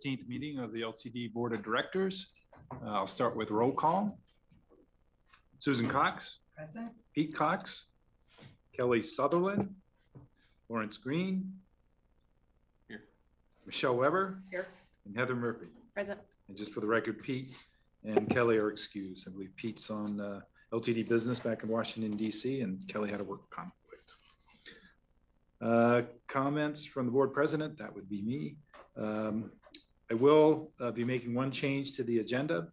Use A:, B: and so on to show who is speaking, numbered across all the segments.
A: 15th meeting of the LTD Board of Directors. I'll start with roll call. Susan Cox.
B: Present.
A: Pete Cox. Kelly Sutherland. Lawrence Green.
C: Here.
A: Michelle Weber.
B: Here.
A: And Heather Murphy.
B: Present.
A: And just for the record, Pete and Kelly are excused. I believe Pete's on LTD business back in Washington, D.C., and Kelly had a work conflict. Comments from the board president, that would be me. I will be making one change to the agenda,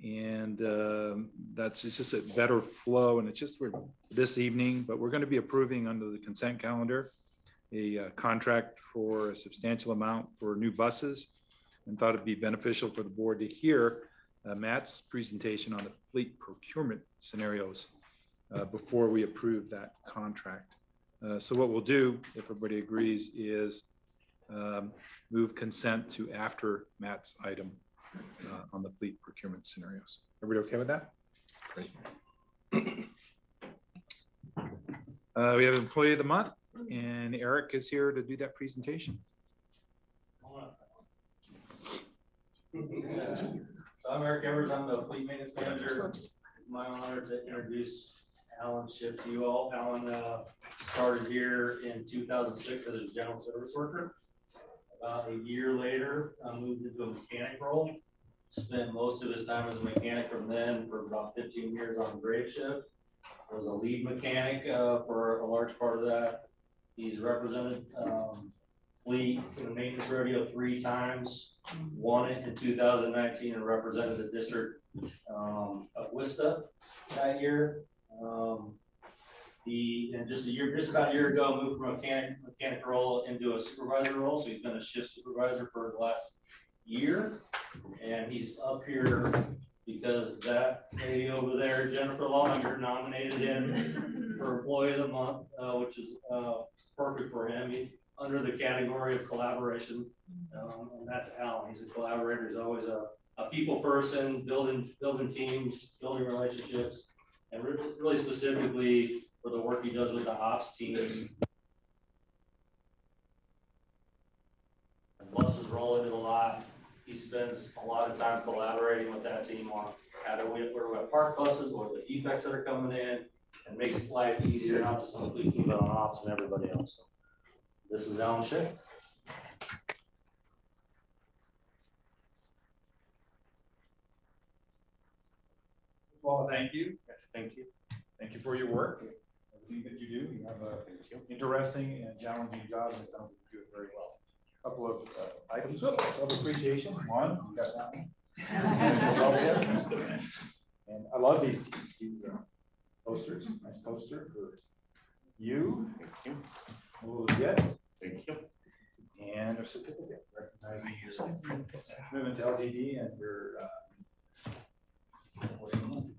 A: and it's just a better flow, and it's just for this evening, but we're going to be approving under the consent calendar a contract for a substantial amount for new buses, and thought it'd be beneficial for the board to hear Matt's presentation on the fleet procurement scenarios before we approve that contract. So what we'll do, if everybody agrees, is move consent to after Matt's item on the fleet procurement scenarios. Everybody okay with that? Great. We have Employee of the Month, and Eric is here to do that presentation.
D: I'm Eric Evers. I'm the fleet maintenance manager. It's my honor to introduce Alan Shipp to you all. Alan started here in 2006 as a general service worker. About a year later, moved into a mechanic role. Spent most of his time as a mechanic from then for about 15 years on grade shift. Was a lead mechanic for a large part of that. He's represented fleet in the maintenance rodeo 3 times, won it in 2019 and represented the district of Worcester that year. Just about a year ago, moved from a mechanic role into a supervisor role. So he's been a shift supervisor for the last year, and he's up here because that lady over there, Jennifer Longer, nominated him for Employee of the Month, which is perfect for him. Under the category of collaboration, and that's Alan. He's a collaborator. He's always a people person, building teams, building relationships, and really specifically for the work he does with the ops team. Buses roll in it a lot. He spends a lot of time collaborating with that team on how do we park buses, what are the defects that are coming in, and makes life easier, not just on the fleet team, but on ops and everybody else. So, this is Alan Shipp.
A: Well, thank you.
D: Thank you.
A: Thank you for your work. Everything that you do. You have an interesting and challenging job, and it sounds like you do it very well. A couple of items of appreciation. One, you got that one. And I love these posters. Nice poster for you. Thank you. We'll get. Thank you. And a certificate recognizing your commitment to LTD and your.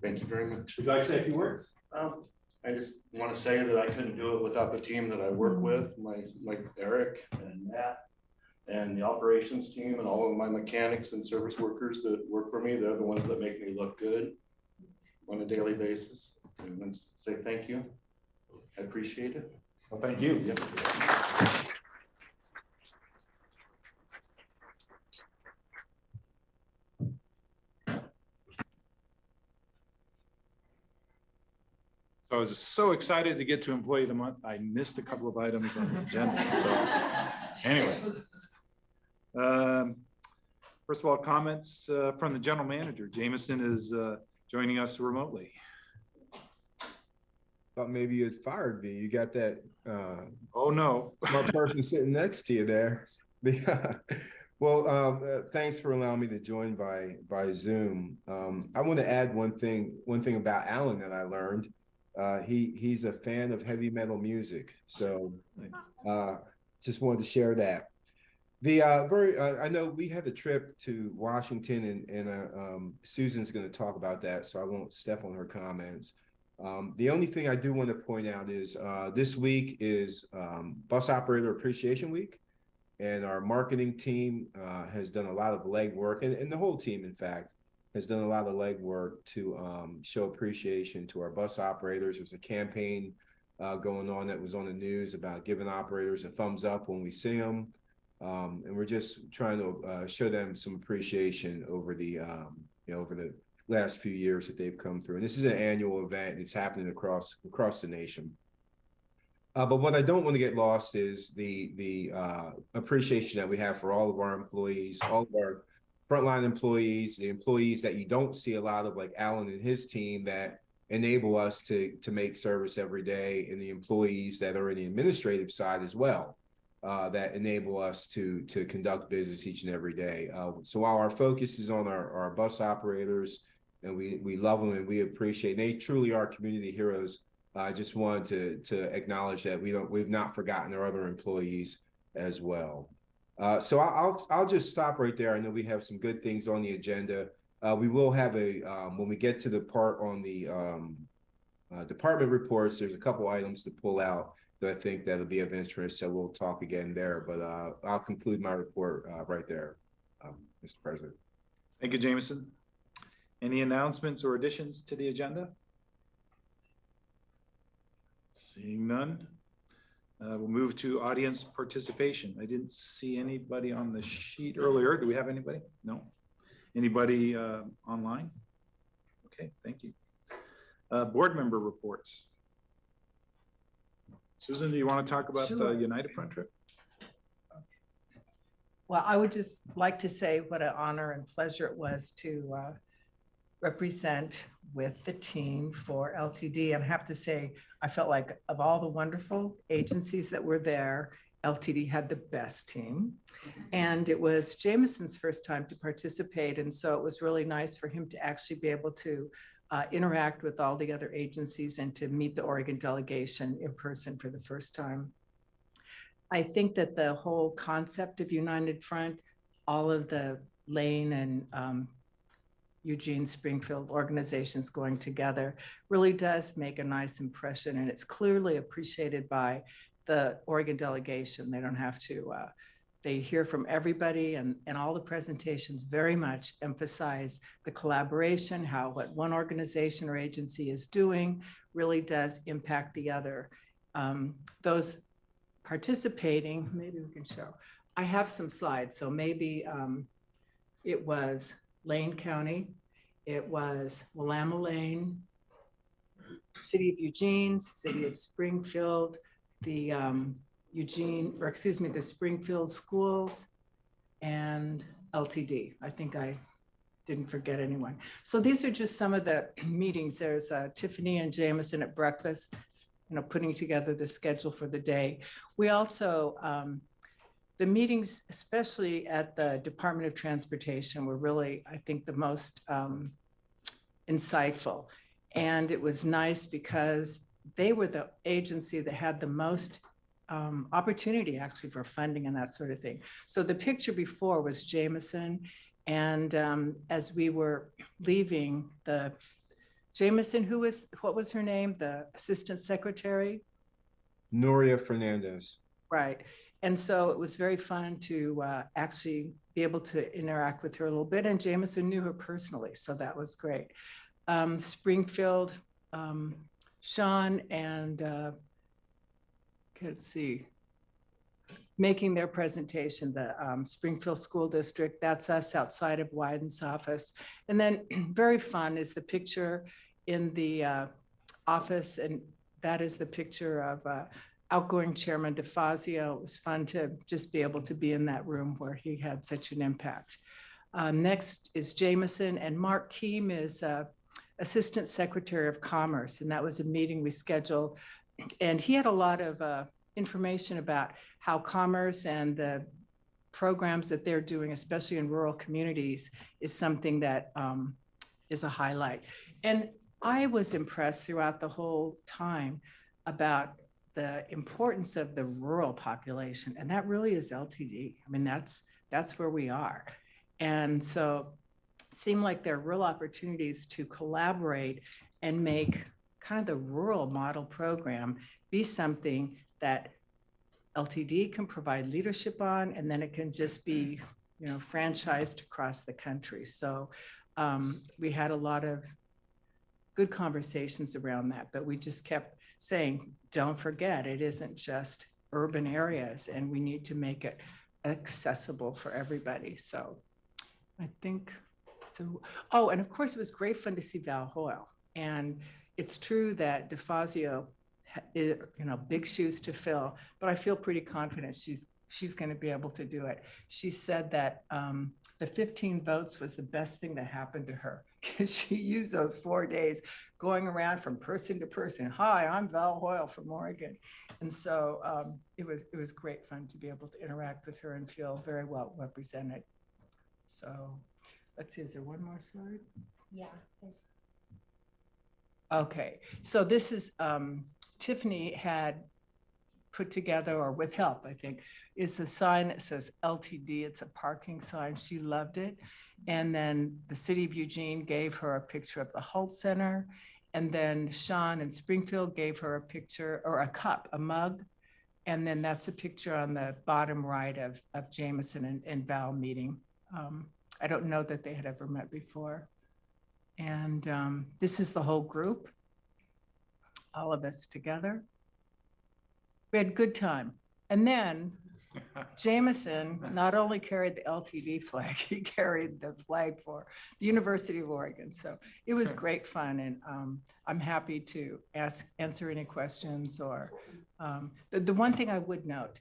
C: Thank you very much.
A: Would you like to say a few words?
C: I just want to say that I couldn't do it without the team that I work with, like Eric and Matt and the operations team and all of my mechanics and service workers that work for me. They're the ones that make me look good on a daily basis. I want to say thank you. I appreciate it.
A: Well, thank you.
C: Yep.
A: I was so excited to get to Employee of the Month. I missed a couple of items on the agenda. So anyway, first of all, comments from the general manager. Jameson is joining us remotely.
E: Thought maybe you had fired me. You got that
A: oh no,
E: one person sitting next to you there. Well, thanks for allowing me to join by Zoom. I want to add one thing about Alan that I learned. He's a fan of heavy metal music, so just wanted to share that. I know we had a trip to Washington, and Susan's going to talk about that, so I won't step on her comments. The only thing I do want to point out is this week is Bus Operator Appreciation Week, and our marketing team has done a lot of legwork, and the whole team, in fact, has done a lot of legwork to show appreciation to our bus operators. There's a campaign going on that was on the news about giving operators a thumbs up when we see them. And we're just trying to show them some appreciation over the over the last few years that they've come through. And this is an annual event. It's happening across the nation. But what I don't want to get lost is the appreciation that we have for all of our employees, all of our frontline employees, the employees that you don't see a lot of, like Alan and his team, that enable us to make service every day, and the employees that are in the administrative side as well, that enable us to conduct business each and every day. So while our focus is on our bus operators, and we love them and we appreciate, they truly are community heroes. I just wanted to acknowledge that we've not forgotten our other employees as well. So I'll just stop right there. I know we have some good things on the agenda. We will have when we get to the part on the department reports, there's a couple items to pull out that I think that'll be of interest. So we'll talk again there, but I'll conclude my report right there, Mr. President.
A: Thank you, Jameson. Any announcements or additions to the agenda? Seeing none, we'll move to audience participation. I didn't see anybody on the sheet earlier. Do we have anybody? No. Anybody online? Okay, thank you. Board member reports. Susan, do you want to talk about the United Front trip?
B: Well, I would just like to say what an honor and pleasure it was to represent with the team for LTD. And I have to say, I felt like of all the wonderful agencies that were there, LTD had the best team. And it was Jameson's first time to participate. And so it was really nice for him to actually be able to interact with all the other agencies and to meet the Oregon delegation in person for the first time. I think that the whole concept of United Front, all of the Lane and Eugene Springfield organizations going together, really does make a nice impression, and it's clearly appreciated by the Oregon delegation. They don't have to, they hear from everybody, and all the presentations very much emphasize the collaboration, how what one organization or agency is doing really does impact the other. Those participating, maybe we can show, I have some slides, so maybe it was Lane County, it was Willamette Lane, City of Eugene, City of Springfield, the the Springfield schools, and LTD. I think I didn't forget anyone. So these are just some of the meetings. There's Tiffany and Jameson at breakfast, putting together the schedule for the day. We also, the meetings, especially at the Department of Transportation, were really, I think, the most insightful. And it was nice because they were the agency that had the most opportunity actually for funding and that sort of thing. So the picture before was Jameson. And as we were leaving, Jameson, what was her name? The assistant secretary?
E: Noria Fernandez.
B: Right. And so it was very fun to actually be able to interact with her a little bit. And Jameson knew her personally, so that was great. Springfield, Sean and let's see, making their presentation, the Springfield School District, that's us outside of Wyden's office. And then very fun is the picture in the office, and that is the picture of outgoing Chairman DeFazio. It was fun to just be able to be in that room where he had such an impact. Next is Jameson, and Mark Keem is Assistant Secretary of Commerce, and that was a meeting we scheduled. And he had a lot of information about how commerce and the programs that they're doing, especially in rural communities, is something that is a highlight. And I was impressed throughout the whole time about the importance of the rural population, and that really is LTD. I mean, that's where we are. And so it seemed like there are real opportunities to collaborate and make kind of the rural model program be something that LTD can provide leadership on, and then it can just be, franchised across the country. So we had a lot of good conversations around that, but we just kept saying, don't forget, it isn't just urban areas, and we need to make it accessible for everybody. So I think so. Oh, and of course, it was great fun to see Val Hoyle. And it's true that DeFazio, big shoes to fill, but I feel pretty confident she's going to be able to do it. She said that the 15 votes was the best thing that happened to her because she used those 4 days going around from person to person. Hi, I'm Val Hoyle from Oregon. And so it was great fun to be able to interact with her and feel very well represented. So let's see, is there one more slide?
F: Yeah, there's
B: Okay, so this is, Tiffany had put together, or with help, I think, is a sign that says LTD. It's a parking sign. She loved it. And then the city of Eugene gave her a picture of the Holt Center. And then Sean in Springfield gave her a picture, or a cup, a mug. And then that's a picture on the bottom right of Jameson and Val meeting. I don't know that they had ever met before. And this is the whole group, all of us together. We had a good time. And then Jameson not only carried the LTD flag, he carried the flag for the University of Oregon. So it was great fun. And I'm happy to answer any questions. Or the one thing I would note,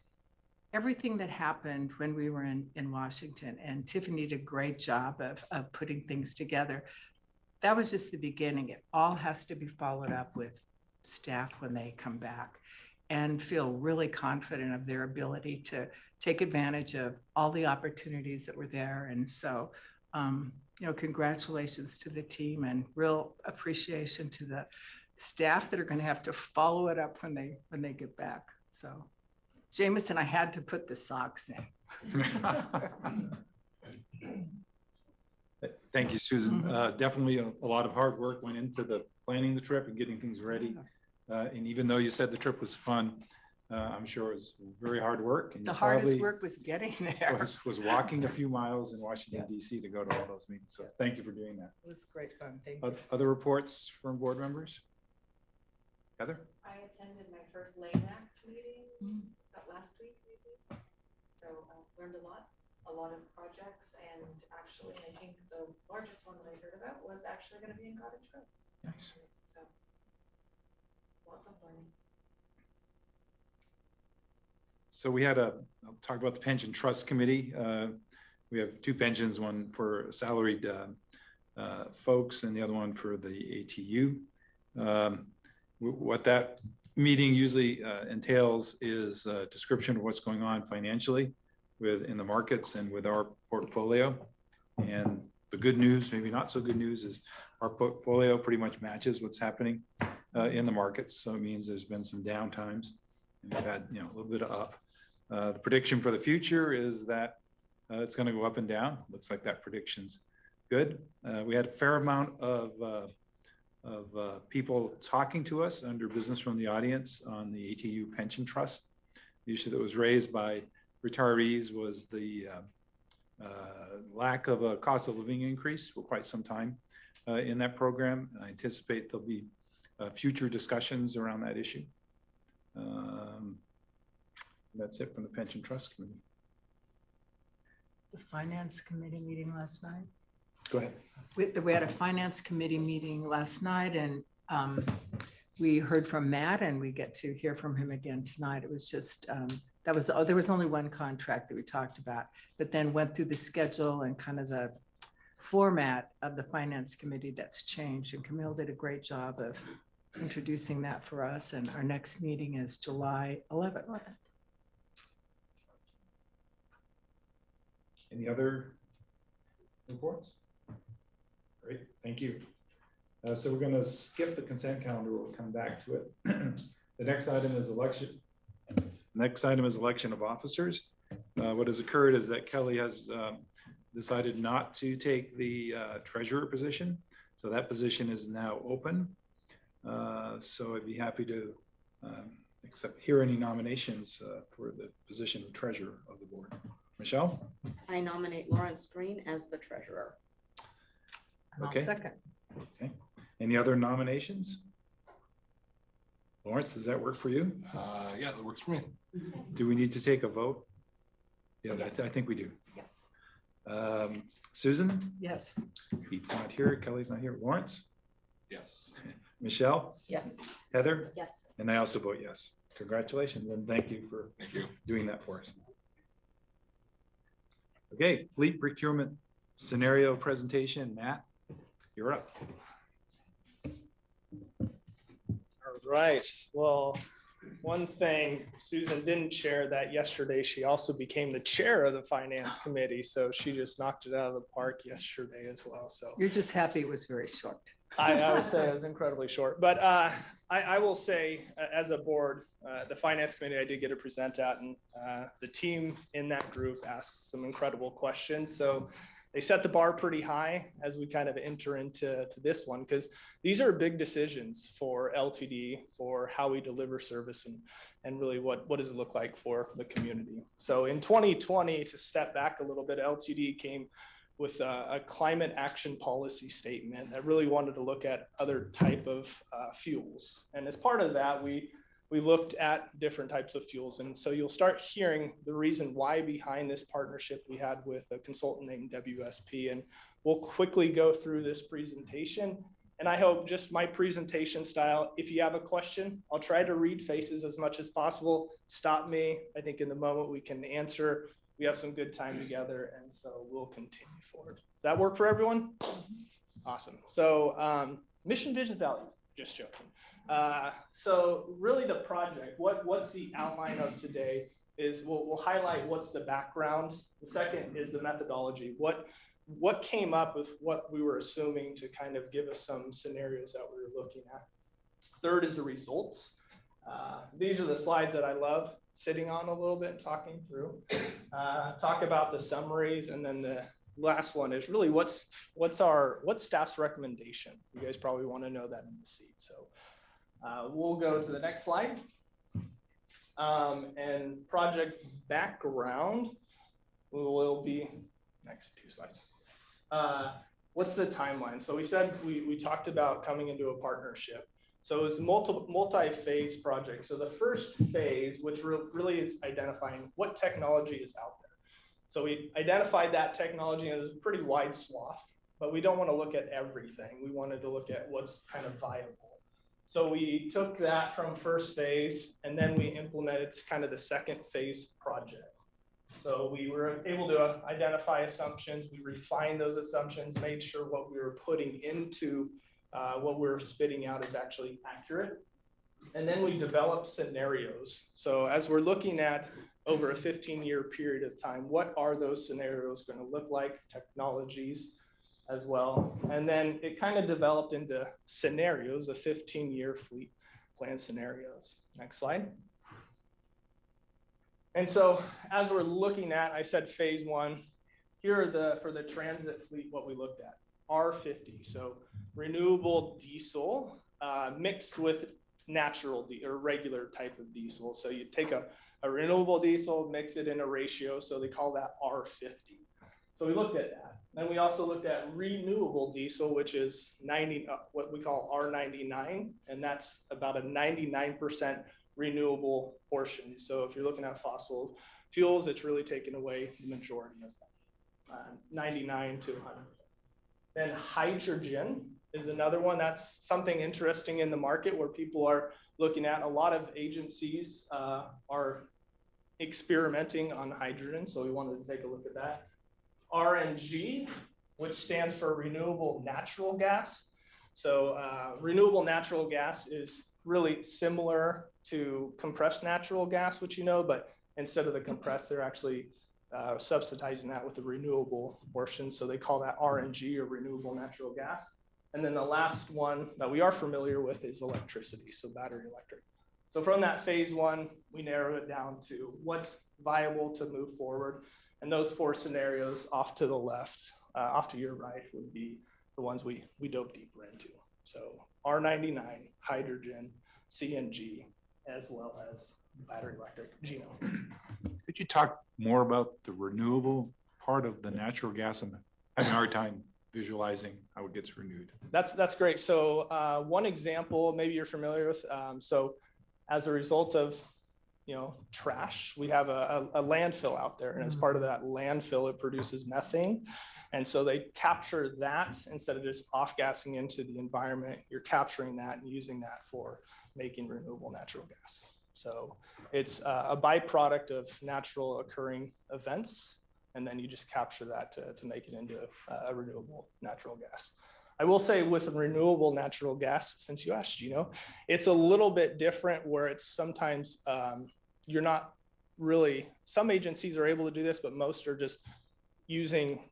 B: everything that happened when we were in Washington, and Tiffany did a great job of putting things together. That was just the beginning. It all has to be followed up with staff when they come back, and feel really confident of their ability to take advantage of all the opportunities that were there. And so, congratulations to the team, and real appreciation to the staff that are going to have to follow it up when they get back. So, Jameson, I had to put the socks in.
A: Thank you, Susan. Definitely a lot of hard work went into the planning the trip and getting things ready. And even though you said the trip was fun, I'm sure it was very hard work. And
B: The hardest work was getting there.
A: was walking a few miles in Washington, D.C. to go to all those meetings. So thank you for doing that.
B: It was great fun. Thank you.
A: Other reports from board members? Heather?
F: I attended my first LAMAC meeting, was that last week maybe? So I learned a lot of projects, and actually I think the largest one that I heard about was actually going to be in Cottage Grove.
A: Nice.
F: So lots of learning.
A: So we had I'll talk about the pension trust committee. We have two pensions, one for salaried folks and the other one for the ATU. What that meeting usually entails is a description of what's going on financially in the markets and with our portfolio. And the good news, maybe not so good news, is our portfolio pretty much matches what's happening in the markets. So it means there's been some downtimes, and we've had a little bit of up. The prediction for the future is that it's going to go up and down. Looks like that prediction's good. We had a fair amount of people talking to us under business from the audience on the ATU pension trust. The issue that was raised by retirees was the lack of a cost of living increase for quite some time in that program. I anticipate there'll be future discussions around that issue. That's it from the pension trust committee.
B: The finance committee meeting last night.
A: Go ahead.
B: We had a finance committee meeting last night, and we heard from Matt, and we get to hear from him again tonight. It was just, there was only one contract that we talked about, but then went through the schedule and kind of the format of the finance committee that's changed. And Camille did a great job of introducing that for us. And our next meeting is July 11th.
A: Any other reports? Great, thank you. So we're going to skip the consent calendar. We'll come back to it. The next item is election. Next item is election of officers. What has occurred is that Kelly has decided not to take the treasurer position. So that position is now open. So I'd be happy to hear any nominations for the position of treasurer of the board. Michelle?
G: I nominate Lawrence Green as the treasurer.
A: Okay.
B: Second.
A: Okay. Any other nominations? Lawrence, does that work for you?
H: Yeah, that works for me.
A: Do we need to take a vote? Yeah,
F: Yes.
A: I think we do.
F: Yes.
A: Susan,
B: Yes.
A: Pete's not here, Kelly's not here, Lawrence,
C: Yes.
A: Michelle,
F: Yes.
A: Heather,
F: Yes.
A: and I also vote yes. Congratulations and thank you for doing that for us. Okay, fleet procurement scenario presentation. Matt, you're up.
H: All right, well, one thing Susan didn't share that yesterday, she also became the chair of the finance committee. So she just knocked it out of the park yesterday as well. So
B: You're just happy it was very short.
H: I would say it was incredibly short, but I will say as a board, the finance committee I did get to present at, and the team in that group asked some incredible questions. So they set the bar pretty high as we kind of enter into this one, because these are big decisions for LTD, for how we deliver service and really what does it look like for the community. So in 2020, to step back a little bit, LTD came with a climate action policy statement that really wanted to look at other type of fuels. And as part of that, we looked at different types of fuels. And so you'll start hearing the reason why behind this partnership we had with a consultant named WSP. And we'll quickly go through this presentation. And I hope just my presentation style, if you have a question, I'll try to read faces as much as possible. Stop me. I think in the moment we can answer. We have some good time together, and so we'll continue forward. Does that work for everyone? Awesome. So mission, vision, values, just joking. So really the project, what's the outline of today is we'll highlight what's the background. The second is the methodology. What came up with what we were assuming to kind of give us some scenarios that we were looking at. Third is the results. These are the slides that I love sitting on a little bit and talking through. Talk about the summaries, and then the last one is really what's staff's recommendation. You guys probably want to know that in the seat. So we'll go to the next slide. And project background will be next 2 slides. What's the timeline? So we said we talked about coming into a partnership. So it's multi-phase project. So the first phase, which really is identifying what technology is out there. So we identified that technology, and it was a pretty wide swath, but we don't want to look at everything. We wanted to look at what's kind of viable. So we took that from first phase, and then we implemented kind of the second phase project. So we were able to identify assumptions. We refined those assumptions, made sure what we were putting into what we're spitting out is actually accurate. And then we develop scenarios. So as we're looking at over a 15-year period of time, what are those scenarios going to look like, technologies as well? And then it kind of developed into scenarios, a 15-year fleet plan scenarios. Next slide. And so as we're looking at, I said phase one, here are for the transit fleet, what we looked at. R50, so renewable diesel mixed with natural or regular type of diesel. So you take a renewable diesel, mix it in a ratio, so they call that R50. So we looked at that. Then we also looked at renewable diesel, which is what we call R99, and that's about a 99% renewable portion. So if you're looking at fossil fuels, it's really taken away the majority of that, 99 to 100%. Then hydrogen is another one. That's something interesting in the market where people are looking at. A lot of agencies are experimenting on hydrogen, so we wanted to take a look at that. RNG, which stands for renewable natural gas. So renewable natural gas is really similar to compressed natural gas, which you know, but instead of the compressed, they're actually subsidizing that with the renewable portion. So they call that RNG, or renewable natural gas. And then the last one that we are familiar with is electricity, so battery electric. So from that phase one, we narrow it down to what's viable to move forward. And those 4 scenarios off to the left, off to your right, would be the ones we dove deeper into. So R99, hydrogen, CNG, as well as battery electric. Gino.
A: Could you talk more about the renewable part of the natural gas? I'm having a hard time visualizing how it gets renewed.
H: That's great. So one example, maybe you're familiar with, so as a result of trash. We have a landfill out there, and as part of that landfill, it produces methane. And so they capture that instead of just off-gassing into the environment. You're capturing that and using that for making renewable natural gas. So it's a byproduct of natural occurring events, and then you just capture that to make it into a renewable natural gas. I will say with renewable natural gas, since you asked, it's a little bit different where it's sometimes you're not really, some agencies are able to do this, but most are just using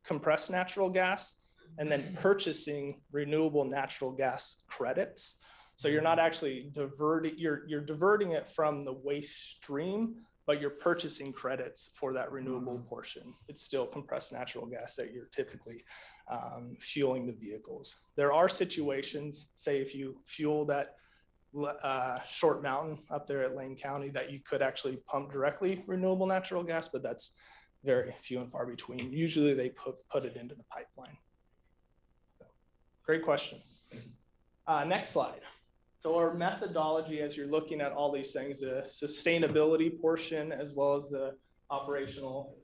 H: compressed natural gas and then purchasing renewable natural gas credits. So you're not actually you're diverting it from the waste stream, but you're purchasing credits for that renewable portion. It's still compressed natural gas that you're typically fueling the vehicles. There are situations, say if you fuel that Short Mountain up there at Lane County, that you could actually pump directly renewable natural gas, but that's very few and far between. Usually they put it into the pipeline. So, great question. Next slide. So our methodology, as you're looking at all these things, the sustainability portion, as well as the operational,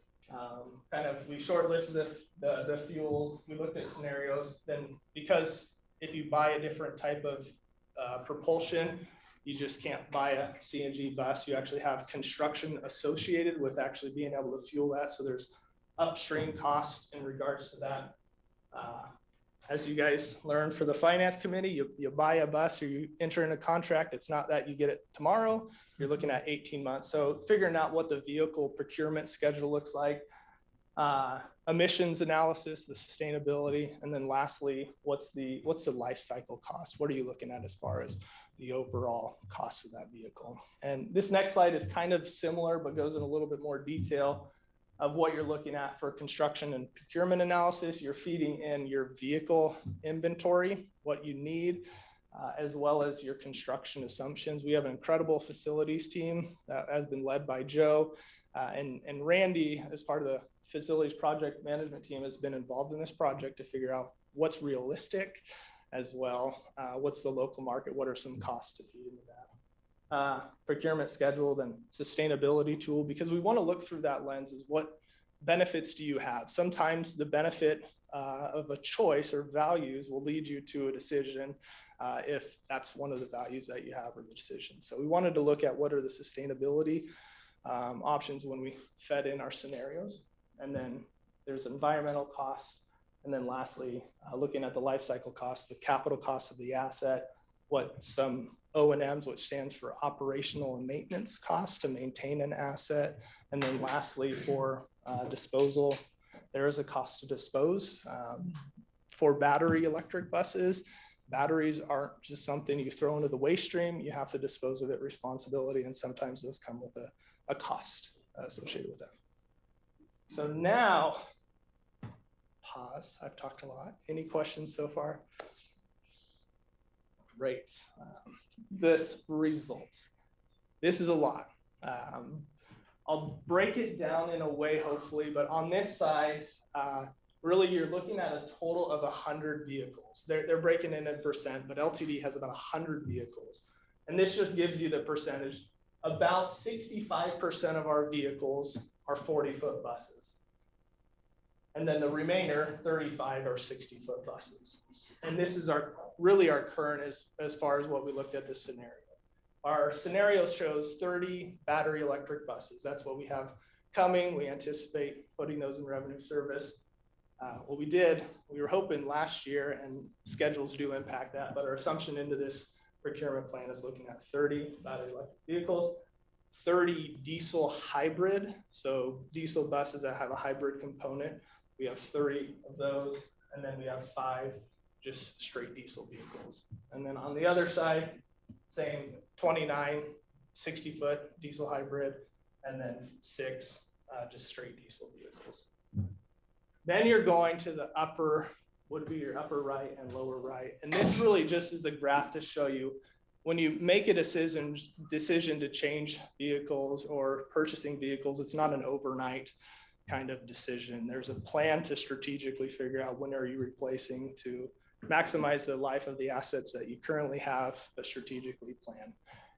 H: we shortlisted the fuels, we looked at scenarios, then because if you buy a different type of propulsion, you just can't buy a CNG bus. You actually have construction associated with actually being able to fuel that. So there's upstream costs in regards to that. As you guys learned for the finance committee, you buy a bus or you enter in a contract. It's not that you get it tomorrow. You're looking at 18 months. So figuring out what the vehicle procurement schedule looks like, emissions analysis, the sustainability, and then lastly, what's the life cycle cost? What are you looking at as far as the overall cost of that vehicle? And this next slide is kind of similar, but goes in a little bit more detail of what you're looking at for construction and procurement analysis. You're feeding in your vehicle inventory, what you need, as well as your construction assumptions. We have an incredible facilities team that has been led by Joe, and Randy, as part of the facilities project management team, has been involved in this project to figure out what's realistic as well. What's the local market? What are some costs to feed into that? Procurement schedule, then sustainability tool, because we want to look through that lens is what benefits do you have? Sometimes the benefit of a choice or values will lead you to a decision if that's one of the values that you have or the decision. So we wanted to look at what are the sustainability options when we fed in our scenarios. And then there's environmental costs. And then lastly, looking at the life cycle costs, the capital costs of the asset, what some O&Ms, which stands for operational and maintenance costs to maintain an asset. And then lastly, for disposal, there is a cost to dispose. For battery electric buses, batteries aren't just something you throw into the waste stream. You have to dispose of it responsibility, and sometimes those come with a cost associated with them. So now, pause. I've talked a lot. Any questions so far? Great. This result. This is a lot. I'll break it down in a way, hopefully, but on this side, really you're looking at a total of 100 vehicles. They're breaking in percent, but LTD has about 100 vehicles. And this just gives you the percentage. About 65% of our vehicles are 40-foot buses. And then the remainder, 35 are 60-foot buses. And this is really our current as far as what we looked at this scenario. Our scenario shows 30 battery electric buses. That's what we have coming. We anticipate putting those in revenue service. What we did, we were hoping last year, and schedules do impact that, but our assumption into this procurement plan is looking at 30 battery electric vehicles, 30 diesel hybrid. So diesel buses that have a hybrid component. We have 30 of those, and then we have 5 just straight diesel vehicles. And then on the other side, same 29 60-foot diesel hybrid, and then 6 just straight diesel vehicles. Then you're going to the upper, would be your upper right and lower right. And this really just is a graph to show you when you make a decision to change vehicles or purchasing vehicles, it's not an overnight kind of decision. There's a plan to strategically figure out when are you replacing to maximize the life of the assets that you currently have, but strategically plan.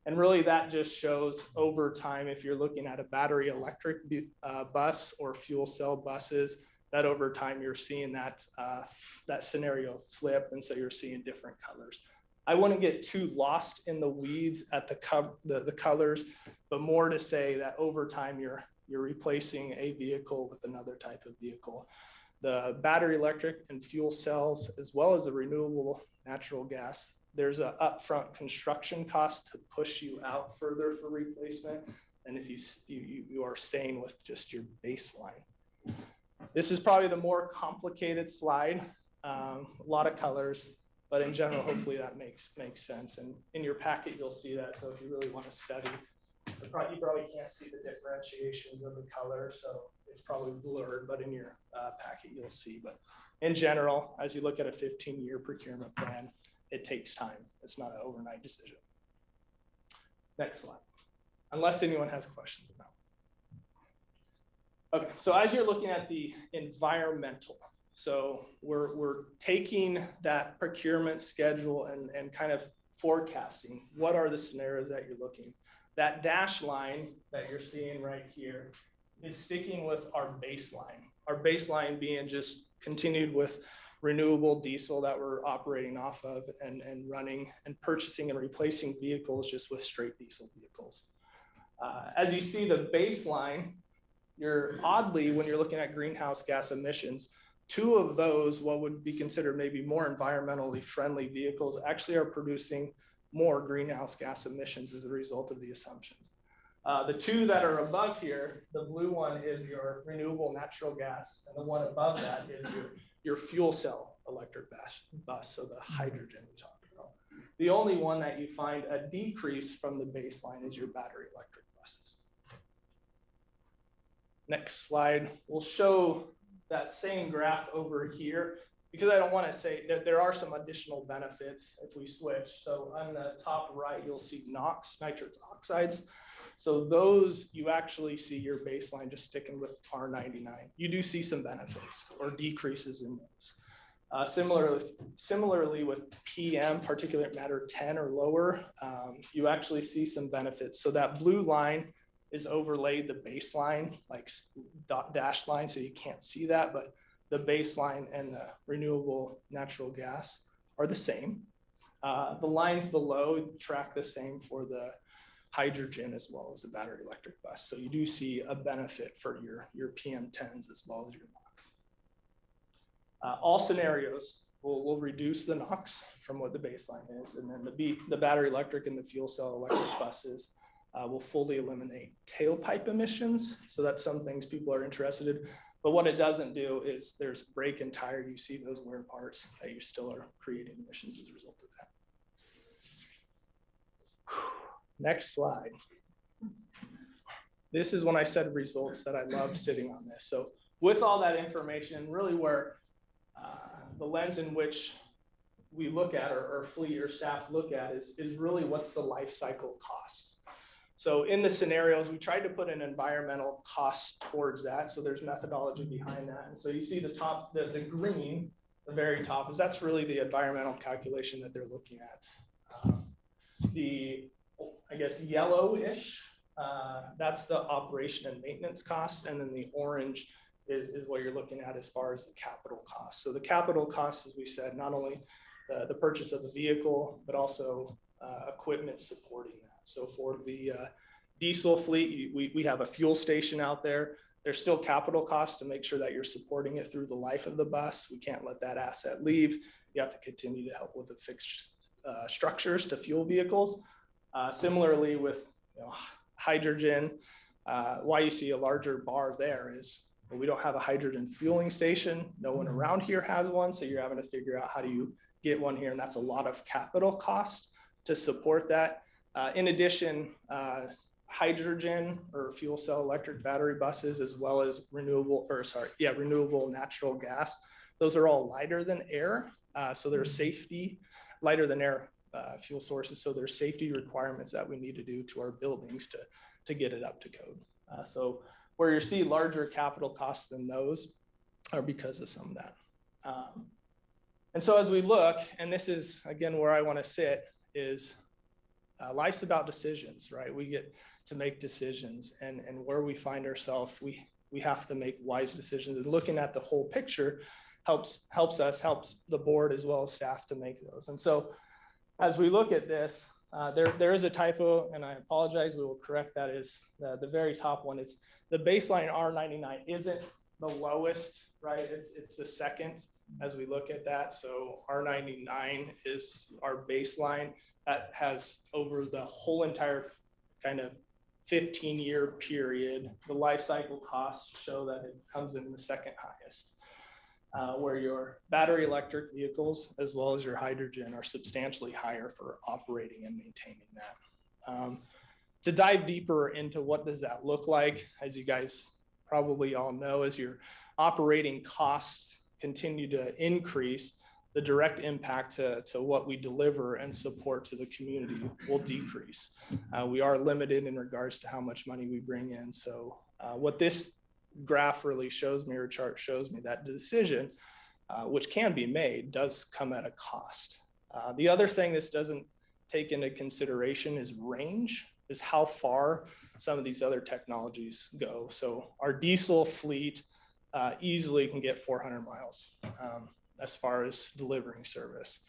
H: And really that just shows over time, if you're looking at a battery electric bus or fuel cell buses, that over time you're seeing that, that scenario flip. And so you're seeing different colors. I wouldn't get too lost in the weeds at the colors, but more to say that over time you're replacing a vehicle with another type of vehicle. The battery electric and fuel cells, as well as the renewable natural gas, there's an upfront construction cost to push you out further for replacement. And if you are staying with just your baseline. This is probably the more complicated slide, a lot of colors, but in general, hopefully that makes sense. And in your packet, you'll see that. So if you really want to study, you probably can't see the differentiations of the color. So it's probably blurred, but in your packet, you'll see. But in general, as you look at a 15-year procurement plan, it takes time. It's not an overnight decision. Next slide, unless anyone has questions about it. Okay, so as you're looking at the environmental, so we're taking that procurement schedule and kind of forecasting what are the scenarios that you're looking. That dash line that you're seeing right here is sticking with our baseline. Our baseline being just continued with renewable diesel that we're operating off of and running and purchasing and replacing vehicles just with straight diesel vehicles. As you see the baseline, you're oddly, when you're looking at greenhouse gas emissions, two of those, what would be considered maybe more environmentally friendly vehicles, actually are producing more greenhouse gas emissions as a result of the assumptions. The two that are above here, the blue one is your renewable natural gas, and the one above that is your fuel cell electric bus, so the hydrogen we talked about. The only one that you find a decrease from the baseline is your battery electric buses. Next slide will show that same graph over here, because I don't want to say that there are some additional benefits if we switch. So on the top right, you'll see NOx, nitrous oxides. So those, you actually see your baseline just sticking with R99. You do see some benefits or decreases in those. Similarly with PM, particulate matter 10 or lower, you actually see some benefits. So that blue line is overlaid the baseline, like dash line, so you can't see that, but the baseline and the renewable natural gas are the same. The lines below track the same for the hydrogen as well as the battery electric bus. So you do see a benefit for your PM10s as well as your NOx. All scenarios will reduce the NOx from what the baseline is, and then the battery electric and the fuel cell electric buses will fully eliminate tailpipe emissions. So that's some things people are interested in. But what it doesn't do is there's brake and tire. You see those wear parts that you still are creating emissions as a result of that. Next slide. This is when I said results that I love sitting on this. So with all that information, really where the lens in which we look at or fleet or staff look at is really what's the life cycle costs. So in the scenarios, we tried to put an environmental cost towards that. So there's methodology behind that. And so you see the top, the green, the very top, is that's really the environmental calculation that they're looking at. The, I guess, yellowish, that's the operation and maintenance cost. And then the orange is what you're looking at as far as the capital cost. So the capital cost, as we said, not only the purchase of the vehicle, but also equipment supporting that. So for the diesel fleet, we have a fuel station out there. There's still capital costs to make sure that you're supporting it through the life of the bus. We can't let that asset leave. You have to continue to help with the fixed structures to fuel vehicles. Similarly with hydrogen, why you see a larger bar there is we don't have a hydrogen fueling station. No one around here has one. So you're having to figure out how do you get one here. And that's a lot of capital cost to support that. In addition, hydrogen or fuel cell electric battery buses, as well as renewable natural gas, those are all lighter than air. So there's safety, lighter than air fuel sources. So there's safety requirements that we need to do to our buildings to get it up to code. So where you see larger capital costs than those are because of some of that. And so as we look, and this is again where I want to sit, is life's about decisions, right? We get to make decisions, and where we find ourselves, we have to make wise decisions. And looking at the whole picture helps the board as well as staff to make those. And so as we look at this, there is a typo, and I apologize, we will correct that. Is the very top one. It's the baseline R99 isn't the lowest, right? It's the second as we look at that. So R99 is our baseline that has over the whole entire kind of 15-year period, the life cycle costs show that it comes in the second highest, where your battery electric vehicles as well as your hydrogen are substantially higher for operating and maintaining that. To dive deeper into what does that look like, as you guys probably all know, as your operating costs continue to increase, the direct impact to what we deliver and support to the community will decrease. We are limited in regards to how much money we bring in. So what this graph really shows me, or chart shows me, that the decision, which can be made, does come at a cost. The other thing this doesn't take into consideration is range, is how far some of these other technologies go. So our diesel fleet easily can get 400 miles. As far as delivering service.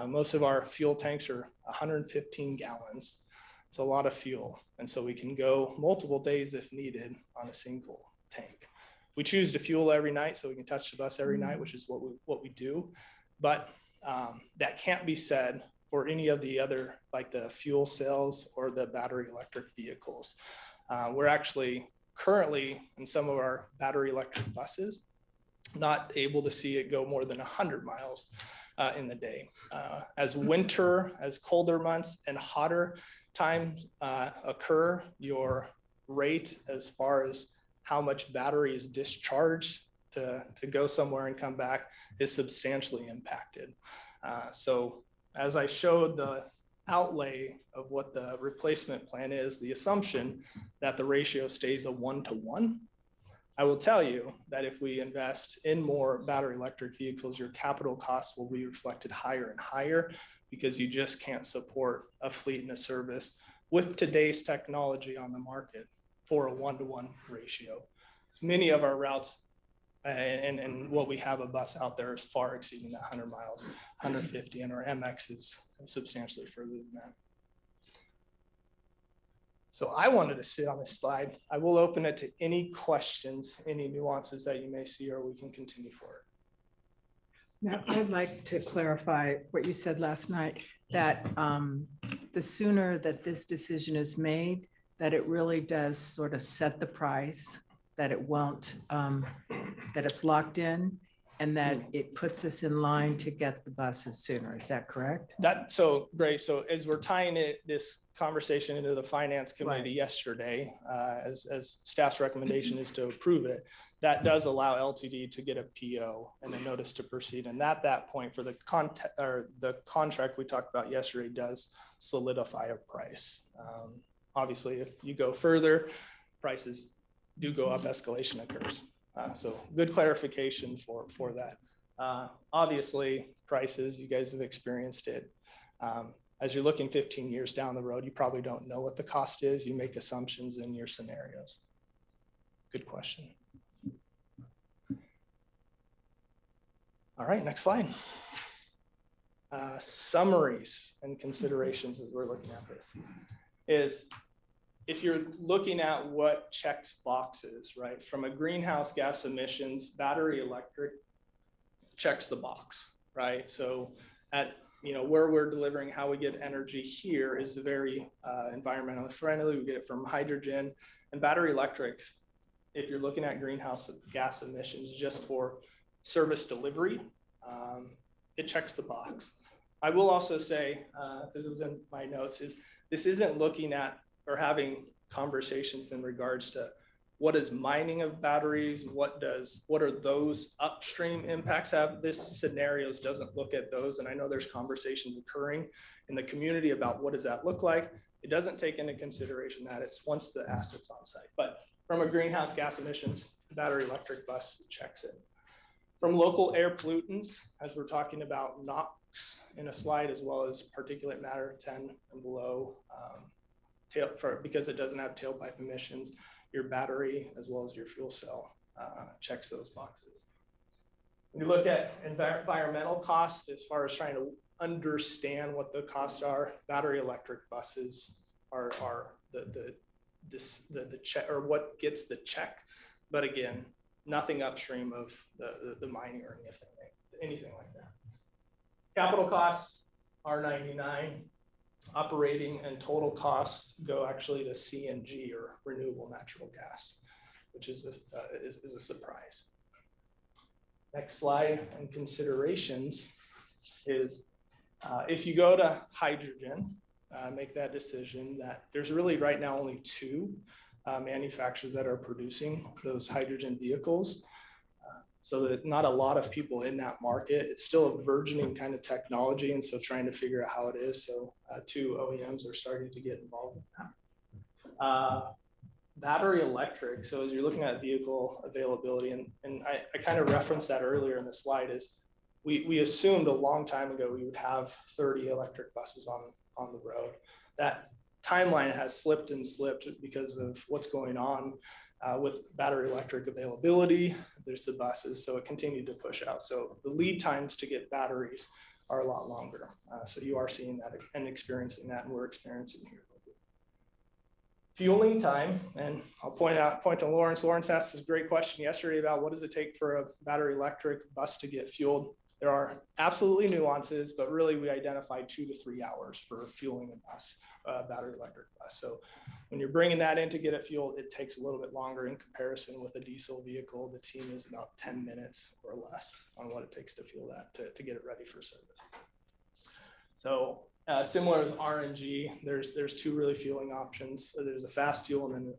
H: Most of our fuel tanks are 115 gallons. It's a lot of fuel. And so we can go multiple days if needed on a single tank. We choose to fuel every night so we can touch the bus every night, which is what we do. But that can't be said for any of the other, like the fuel cells or the battery electric vehicles. We're actually currently in some of our battery electric buses not able to see it go more than 100 miles in the day. As winter, as colder months and hotter times occur, your rate as far as how much battery is discharged to go somewhere and come back is substantially impacted. So as I showed the outlay of what the replacement plan is, the assumption that the ratio stays a 1-to-1, I will tell you that if we invest in more battery electric vehicles, your capital costs will be reflected higher and higher, because you just can't support a fleet and a service with today's technology on the market for a 1-to-1 ratio. Many of our routes and what we have a bus out there is far exceeding that 100 miles, 150, and our MX is substantially further than that. So I wanted to sit on this slide. I will open it to any questions, any nuances that you may see, or we can continue forward.
B: Now, I'd like to clarify what you said last night, that the sooner that this decision is made, that it really does sort of set the price, that it won't, that it's locked in, and that it puts us in line to get the buses sooner. Is that correct?
H: So great. So as we're tying this conversation into the finance committee yesterday, as staff's recommendation is to approve it, that does allow LTD to get a PO and a notice to proceed. And at that point, for the contract we talked about yesterday does solidify a price. Obviously, if you go further, prices do go up, escalation occurs. So good clarification for that. Obviously, prices, you guys have experienced it. As you're looking 15 years down the road, you probably don't know what the cost is. You make assumptions in your scenarios. Good question. All right, next slide. Summaries and considerations as we're looking at this is, if you're looking at what checks boxes, right? From a greenhouse gas emissions, battery electric checks the box, right? So at where we're delivering, how we get energy here is very environmentally friendly. We get it from hydrogen, and battery electric, if you're looking at greenhouse gas emissions just for service delivery, it checks the box. I will also say, because it was in my notes, is this isn't looking at or having conversations in regards to what is mining of batteries, what are those upstream impacts have. This scenarios doesn't look at those. And I know there's conversations occurring in the community about what does that look like. It doesn't take into consideration that it's once the asset's on site. But from a greenhouse gas emissions, battery electric bus checks it. From local air pollutants, as we're talking about NOx in a slide, as well as particulate matter 10 and below, because it doesn't have tailpipe emissions, your battery as well as your fuel cell checks those boxes. When you look at environmental costs, as far as trying to understand what the costs are, battery electric buses are the check, or what gets the check. But again, nothing upstream of the mining or anything like that. Capital costs are R99. Operating and total costs go actually to CNG, or renewable natural gas, which is a surprise. Next slide, and considerations is if you go to hydrogen, make that decision, that there's really right now only 2 manufacturers that are producing those hydrogen vehicles. So that not a lot of people in that market. It's still a burgeoning kind of technology, and so trying to figure out how it is. So 2 OEMs are starting to get involved in that. Battery electric. So as you're looking at vehicle availability, and I kind of referenced that earlier in the slide, is we assumed a long time ago we would have 30 electric buses on the road. That timeline has slipped and slipped because of what's going on with battery electric availability. There's the buses, so it continued to push out. So the lead times to get batteries are a lot longer. So you are seeing that and experiencing that, and we're experiencing here. Fueling time, and I'll point to Lawrence. Lawrence asked this great question yesterday about what does it take for a battery electric bus to get fueled. There are absolutely nuances, but really we identified 2 to 3 hours for fueling a bus, battery electric bus. So when you're bringing that in to get it fueled, it takes a little bit longer in comparison with a diesel vehicle. The team is about 10 minutes or less on what it takes to fuel that to get it ready for service. So similar with RNG, there's 2 really fueling options. So there's a fast fuel and then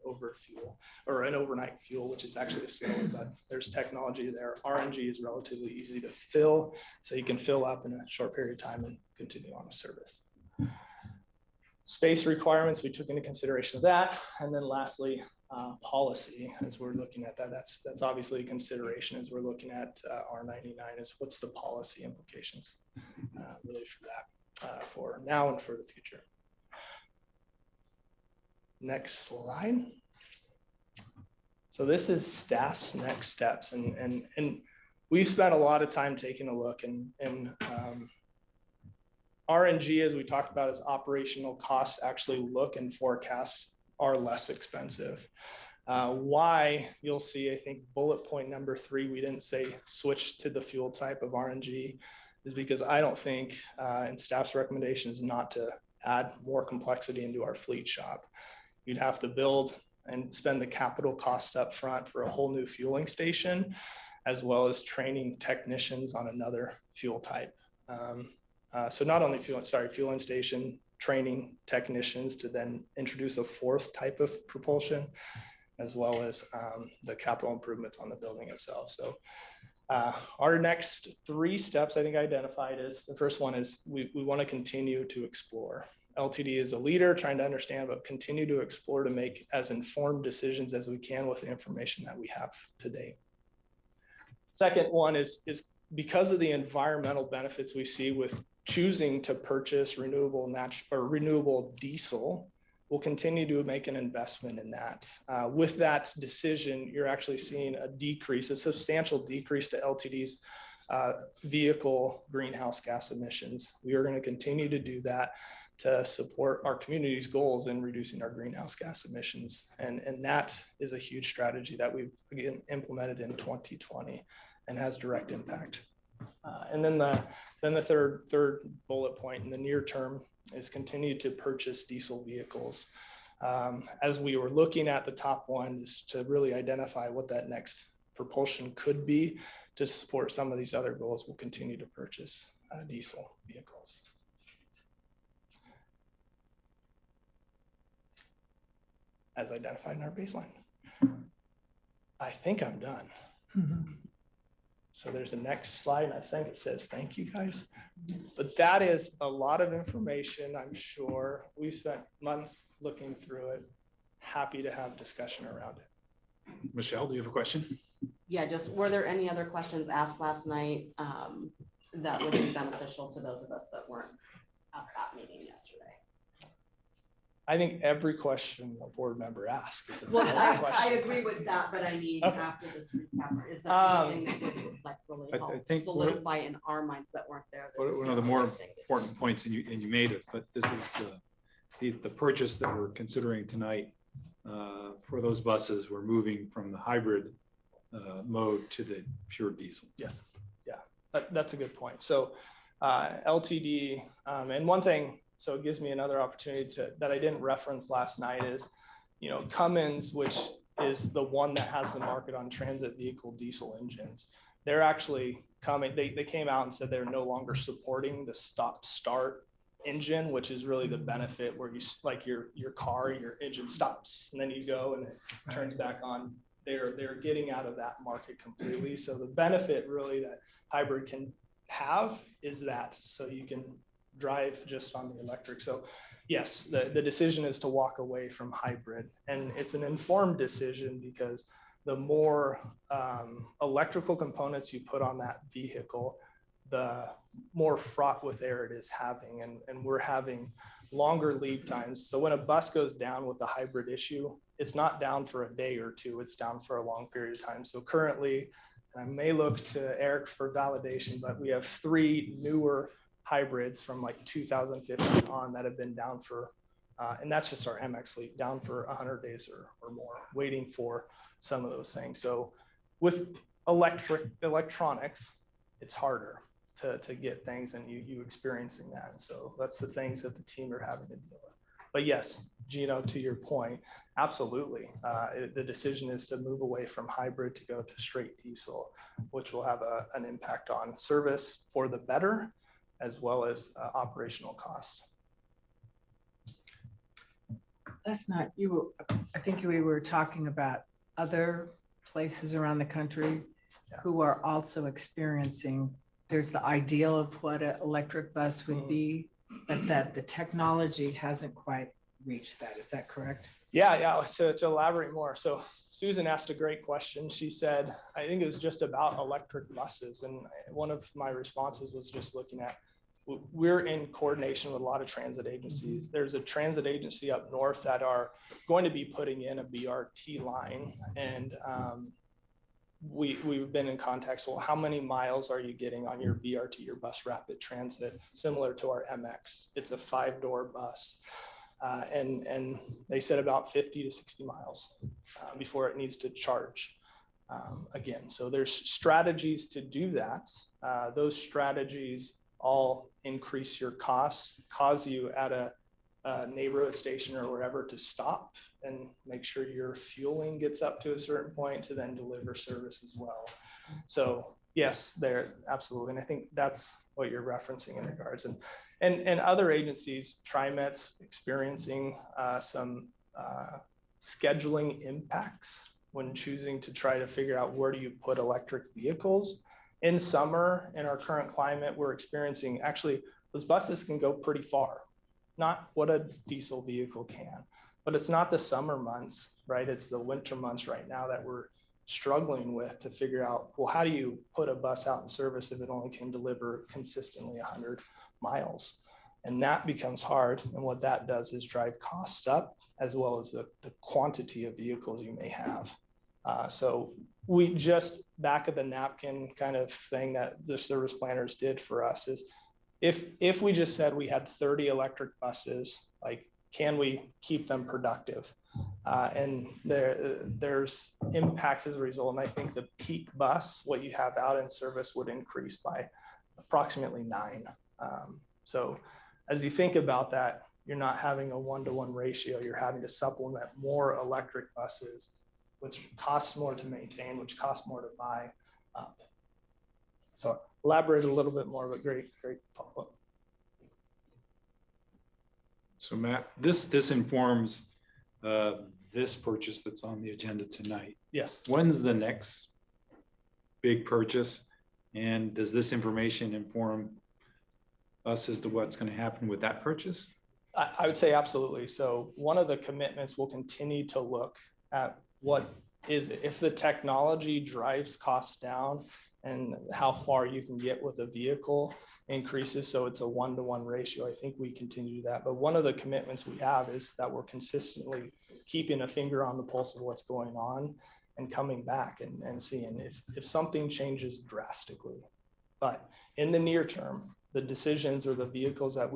H: an overnight fuel, which is actually slower, but there's technology there. RNG is relatively easy to fill, so you can fill up in a short period of time and continue on with service. Space requirements, we took into consideration of that. And then lastly, policy, as we're looking at that, that's obviously a consideration as we're looking at R99, is what's the policy implications really for that. For now and for the future. Next slide. So this is staff's next steps, and we spent a lot of time taking a look, and RNG, as we talked about, as operational costs actually look and forecast are less expensive. Why, you'll see, I think bullet point number 3, we didn't say switch to the fuel type of RNG, is because I don't think, and staff's recommendation is not to add more complexity into our fleet shop. You'd have to build and spend the capital cost up front for a whole new fueling station, as well as training technicians on another fuel type. So not only fueling station, training technicians to then introduce a 4th type of propulsion, as well as the capital improvements on the building itself. So our next 3 steps I think I identified is, the first one is we want to continue to explore. LTD is a leader trying to understand, but continue to explore to make as informed decisions as we can with the information that we have today. Second one is because of the environmental benefits we see with choosing to purchase renewable diesel, we'll continue to make an investment in that. With that decision, you're actually seeing a substantial decrease to LTD's vehicle greenhouse gas emissions. We are going to continue to do that to support our community's goals in reducing our greenhouse gas emissions. And that is a huge strategy that we've again implemented in 2020 and has direct impact. And then the third bullet point in the near term is continue to purchase diesel vehicles. As we were looking at the top one, is to really identify what that next propulsion could be to support some of these other goals. We'll continue to purchase diesel vehicles. As identified in our baseline. I think I'm done. So there's a next slide, and I think it says, thank you guys. But that is a lot of information, I'm sure. We've spent months looking through it. Happy to have discussion around it.
A: Michelle, do you have a question?
G: Yeah, just were there any other questions asked last night that would be beneficial to those of us that weren't at that meeting yesterday?
H: I think every question a board member asks is a
G: Well,
H: valid
G: I
H: question.
G: agree with that, but I mean,
H: Okay.
G: after this recap, is that anything that would like really
A: I
G: help
A: think
G: solidify in our minds that weren't there? that this
A: One of
G: is
A: the more
G: right thing to do?
A: important points, and you made it, but this is the purchase that we're considering tonight for those buses. We're moving from the hybrid mode to the pure diesel.
H: Yes, yeah, that's a good point. So LTD, and one thing, so it gives me another opportunity that I didn't reference last night is, Cummins, which is the one that has the market on transit vehicle diesel engines. They're actually coming, they came out and said they're no longer supporting the stop-start engine, which is really the benefit where you, like your car, your engine stops and then you go and it turns back on. They're getting out of that market completely. So the benefit really that hybrid can have is that, so you can drive just on the electric. So yes, the decision is to walk away from hybrid, and it's an informed decision because the more electrical components you put on that vehicle, the more fraught with air it is having, and we're having longer lead times. So when a bus goes down with a hybrid issue, it's not down for a day or two, it's down for a long period of time. So currently, I may look to Eric for validation, but we have 3 newer hybrids from like 2015 on that have been down for, and that's just our MX fleet, down for 100 days or more, waiting for some of those things. So with electronics, it's harder to get things, and you experiencing that. And so that's the things that the team are having to deal with. But yes, Gino, to your point, absolutely. The decision is to move away from hybrid to go to straight diesel, which will have an impact on service for the better, as well as operational cost.
B: That's not, I think we were talking about other places around the country who are also experiencing, there's the ideal of what an electric bus would be, but that the technology hasn't quite reached that. Is that correct?
H: Yeah. To elaborate more. So Susan asked a great question. She said, I think it was just about electric buses. And one of my responses was just looking at, we're in coordination with a lot of transit agencies. There's a transit agency up north that are going to be putting in a BRT line. And we've been in contact. Well, how many miles are you getting on your BRT, your bus rapid transit, similar to our MX? It's a 5-door bus. And they said about 50 to 60 miles before it needs to charge again. So there's strategies to do that. Those strategies all increase your costs, cause you at a neighborhood station or wherever to stop and make sure your fueling gets up to a certain point to then deliver service as well. So yes, there absolutely. And I think that's what you're referencing in regards. And other agencies, TriMet's experiencing some scheduling impacts when choosing to try to figure out where do you put electric vehicles. In summer, in our current climate, we're experiencing, actually, those buses can go pretty far. Not what a diesel vehicle can, but it's not the summer months, right? It's the winter months right now that we're struggling with to figure out, well, how do you put a bus out in service if it only can deliver consistently 100 miles? And that becomes hard. And what that does is drive costs up, as well as the quantity of vehicles you may have. So we just back of the napkin kind of thing that the service planners did for us is if we just said we had 30 electric buses, like, can we keep them productive? And there's impacts as a result. And I think the peak bus, what you have out in service, would increase by approximately 9. So as you think about that, you're not having a 1-to-1 ratio. You're having to supplement more electric buses, which costs more to maintain, which costs more to buy. So elaborate a little bit more, but great follow-up.
A: So Matt, this informs this purchase that's on the agenda tonight.
H: Yes.
A: When's the next big purchase? And does this information inform us as to what's going to happen with that purchase?
H: I would say absolutely. So one of the commitments will continue to look at what is if the technology drives costs down and how far you can get with a vehicle increases, so it's a 1-to-1 ratio, I think we continue that. But one of the commitments we have is that we're consistently keeping a finger on the pulse of what's going on and coming back and seeing if something changes drastically. But in the near term, the decisions or the vehicles that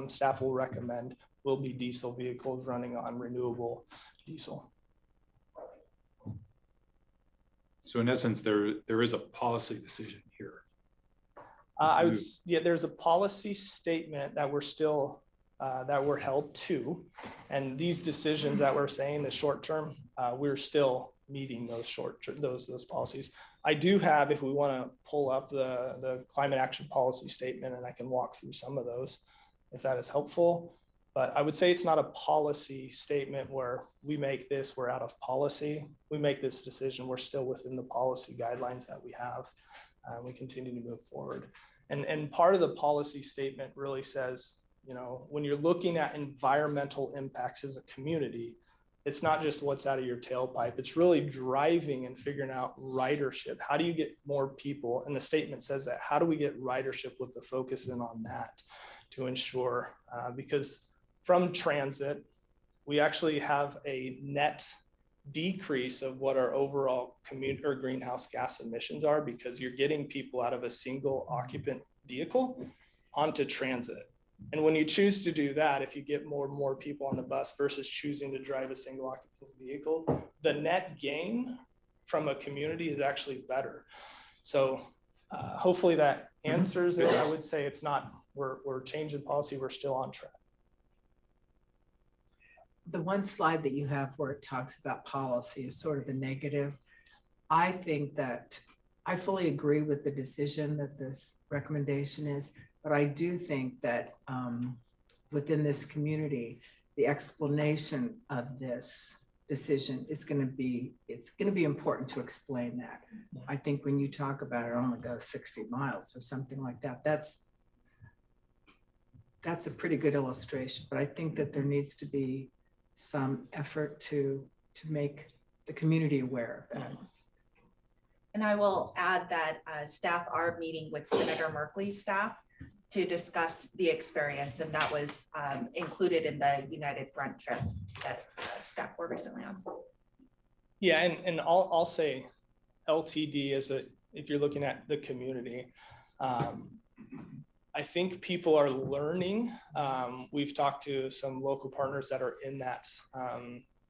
H: staff will recommend will be diesel vehicles running on renewable diesel.
A: So in essence, there is a policy decision here.
H: There's a policy statement that we're still, that we're held to. And these decisions that we're saying, the short term, we're still meeting those policies. I do have, if we want to pull up the climate action policy statement, and I can walk through some of those if that is helpful. But I would say it's not a policy statement where we make this, we're out of policy. We make this decision, we're still within the policy guidelines that we have. We continue to move forward. And part of the policy statement really says, you know, when you're looking at environmental impacts as a community, it's not just what's out of your tailpipe. It's really driving and figuring out ridership. How do you get more people? And the statement says that. How do we get ridership with the focus in on that to ensure, because from transit, we actually have a net decrease of what our overall greenhouse gas emissions are, because you're getting people out of a single occupant vehicle onto transit. And when you choose to do that, if you get more and more people on the bus versus choosing to drive a single occupant vehicle, the net gain from a community is actually better. So hopefully that answers it. I would say it's not, we're changing policy, we're still on track.
B: The one slide that you have where it talks about policy is sort of a negative. I think that I fully agree with the decision that this recommendation is, but I do think that within this community, the explanation of this decision is going to be, it's going to be important to explain that. I think when you talk about it only goes 60 miles or something like that, that's a pretty good illustration, but I think that there needs to be some effort to make the community aware of that.
I: And I will add that staff are meeting with Senator Merkley's staff to discuss the experience, and that was included in the United Front trip that staff were recently on.
H: Yeah, and I'll say LTD is if you're looking at the community, I think people are learning. We've talked to some local partners that are in that,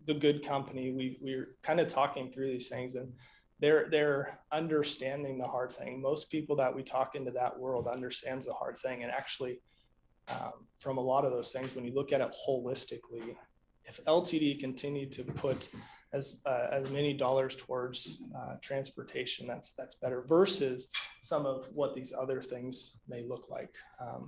H: the good company. We're kind of talking through these things, and they're understanding the hard thing. Most people that we talk into that world understands the hard thing. And actually, from a lot of those things, when you look at it holistically, if LTD continued to put as many dollars towards transportation, that's better versus some of what these other things may look like.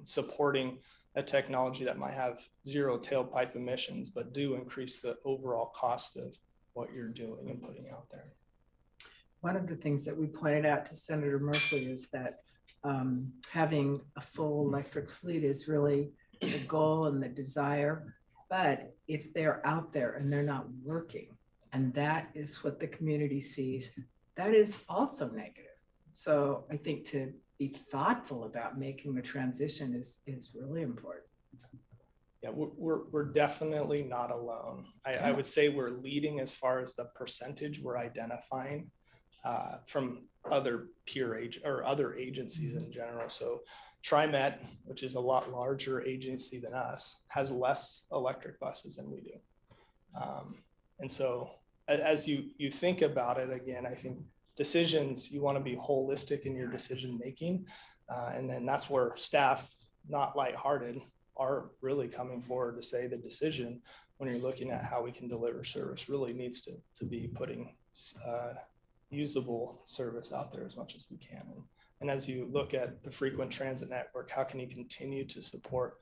H: Supporting a technology that might have zero tailpipe emissions, but do increase the overall cost of what you're doing and putting out there.
B: One of the things that we pointed out to Senator Merkley is that having a full electric fleet is really the goal and the desire. But if they're out there and they're not working, and that is what the community sees, that is also negative. So I think to be thoughtful about making the transition is really important.
H: Yeah, we're definitely not alone. I would say we're leading as far as the percentage we're identifying from other other agencies in general. So TriMet, which is a lot larger agency than us, has less electric buses than we do. And so as you think about it, again, I think decisions, you want to be holistic in your decision making. And then that's where staff, not lighthearted, are really coming forward to say the decision when you're looking at how we can deliver service really needs to be putting usable service out there as much as we can. And as you look at the frequent transit network, how can you continue to support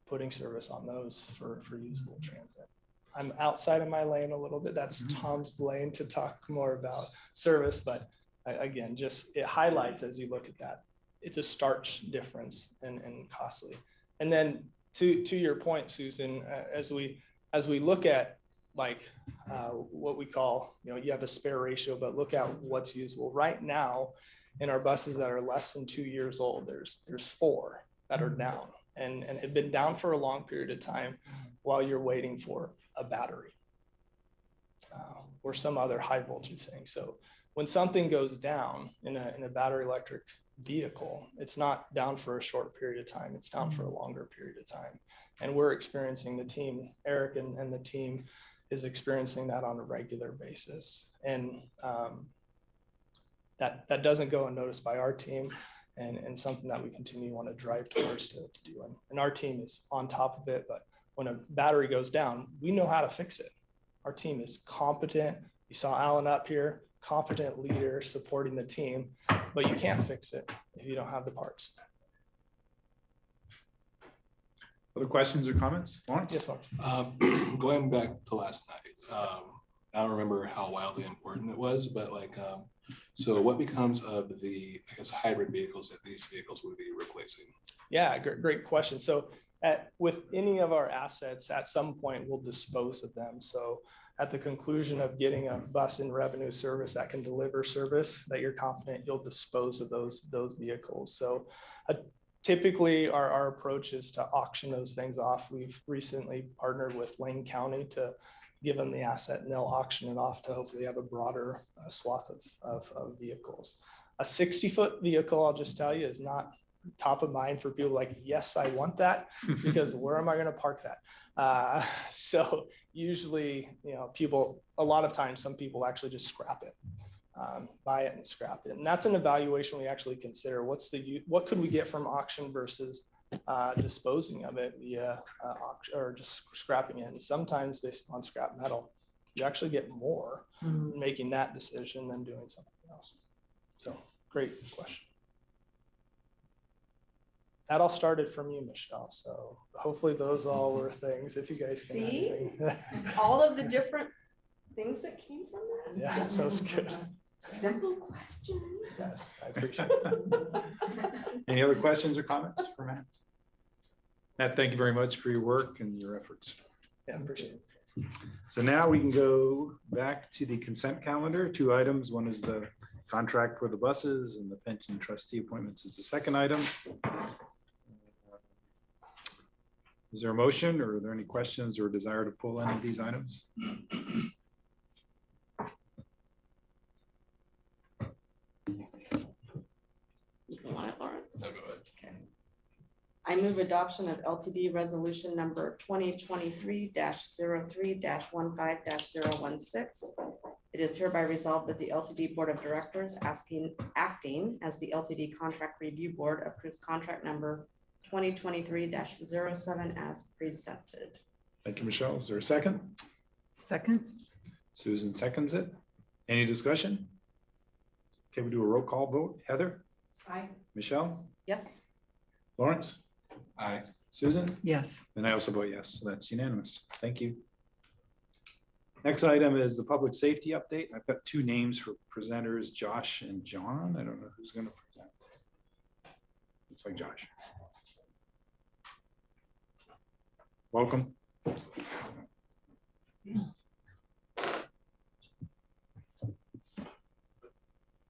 H: putting service on those for usable transit? I'm outside of my lane a little bit. That's Tom's lane to talk more about service, but again, just it highlights as you look at that, it's a stark difference and costly. And then to your point, Susan, as we look at what we call, you have a spare ratio, but look at what's usable right now in our buses that are less than 2 years old. There's 4 that are down and have been down for a long period of time while you're waiting for a battery or some other high voltage thing. So when something goes down in a battery electric vehicle, it's not down for a short period of time, it's down for a longer period of time. And we're experiencing, the team, Eric and the team is experiencing that on a regular basis. And that doesn't go unnoticed by our team, and something that we continue to want to drive towards to do. And our team is on top of it, but when a battery goes down, we know how to fix it. Our team is competent. You saw Alan up here, competent leader supporting the team, but you can't fix it if you don't have the parts.
A: Other questions or comments? Lawrence?
H: Yes, sir.
J: Going back to last night, I don't remember how wildly important it was, but so what becomes of the, I guess, hybrid vehicles that these vehicles would be replacing?
H: Yeah, great question. So with any of our assets, at some point we'll dispose of them. So at the conclusion of getting a bus in revenue service that can deliver service, that you're confident you'll dispose of those vehicles. So typically our approach is to auction those things off. We've recently partnered with Lane County to give them the asset, and they'll auction it off to hopefully have a broader swath of vehicles. A 60-foot vehicle, I'll just tell you, is not top of mind for people like, yes, I want that, because where am I going to park that? So usually, people, a lot of times, some people actually just scrap it, buy it and scrap it. And that's an evaluation we actually consider. What could we get from auction versus disposing of it via auction, or just scrapping it? And sometimes based on scrap metal, you actually get more making that decision than doing something else. So great question. That all started from you, Michelle. So hopefully those all were things, if you guys can.
G: See, all of the different things that came from that.
H: Yeah, that was good.
G: Simple question.
H: Yes, I appreciate it.
A: Any other questions or comments for Matt? Matt, thank you very much for your work and your efforts.
H: Yeah, appreciate it.
A: So now we can go back to the consent calendar. 2 items. One is the contract for the buses, and the pension trustee appointments is the second item. Is there a motion, or are there any questions or desire to pull any of these items?
G: You can want it, Lawrence.
J: No, go ahead.
G: Okay. I move adoption of LTD resolution number 2023-03-15-016. It is hereby resolved that the LTD Board of Directors acting as the LTD Contract Review Board approves contract number 2023-07 as presented.
A: Thank you, Michelle. Is there a second?
B: Second.
A: Susan seconds it. Any discussion? Okay, we do a roll call vote. Heather?
F: Aye.
A: Michelle?
G: Yes.
A: Lawrence?
J: Aye.
A: Susan?
B: Yes.
A: And I also vote yes, so that's unanimous. Thank you. Next item is the public safety update. I've got 2 names for presenters, Josh and John. I don't know who's going to present. Looks like Josh. Welcome.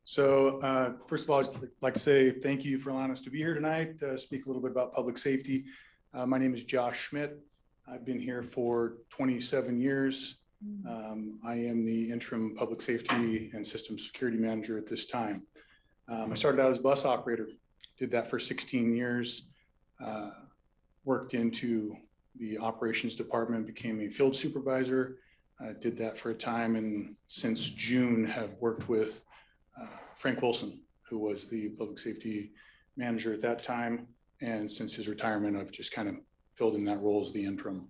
K: So first of all, I'd like to say thank you for allowing us to be here tonight, to speak a little bit about public safety. My name is Josh Schmidt. I've been here for 27 years. I am the interim public safety and systems security manager at this time. I started out as a bus operator, did that for 16 years, worked into the operations department, became a field supervisor, did that for a time, and since June have worked with Frank Wilson, who was the public safety manager at that time. And since his retirement, I've just kind of filled in that role as the interim.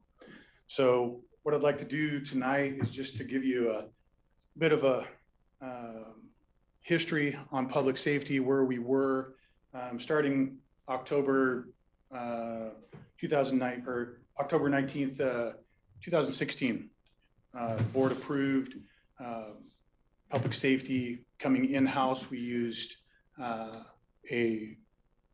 K: So what I'd like to do tonight is just to give you a bit of a history on public safety, where we were starting October 2009 or October 19th, 2016. The board approved public safety coming in-house. We used a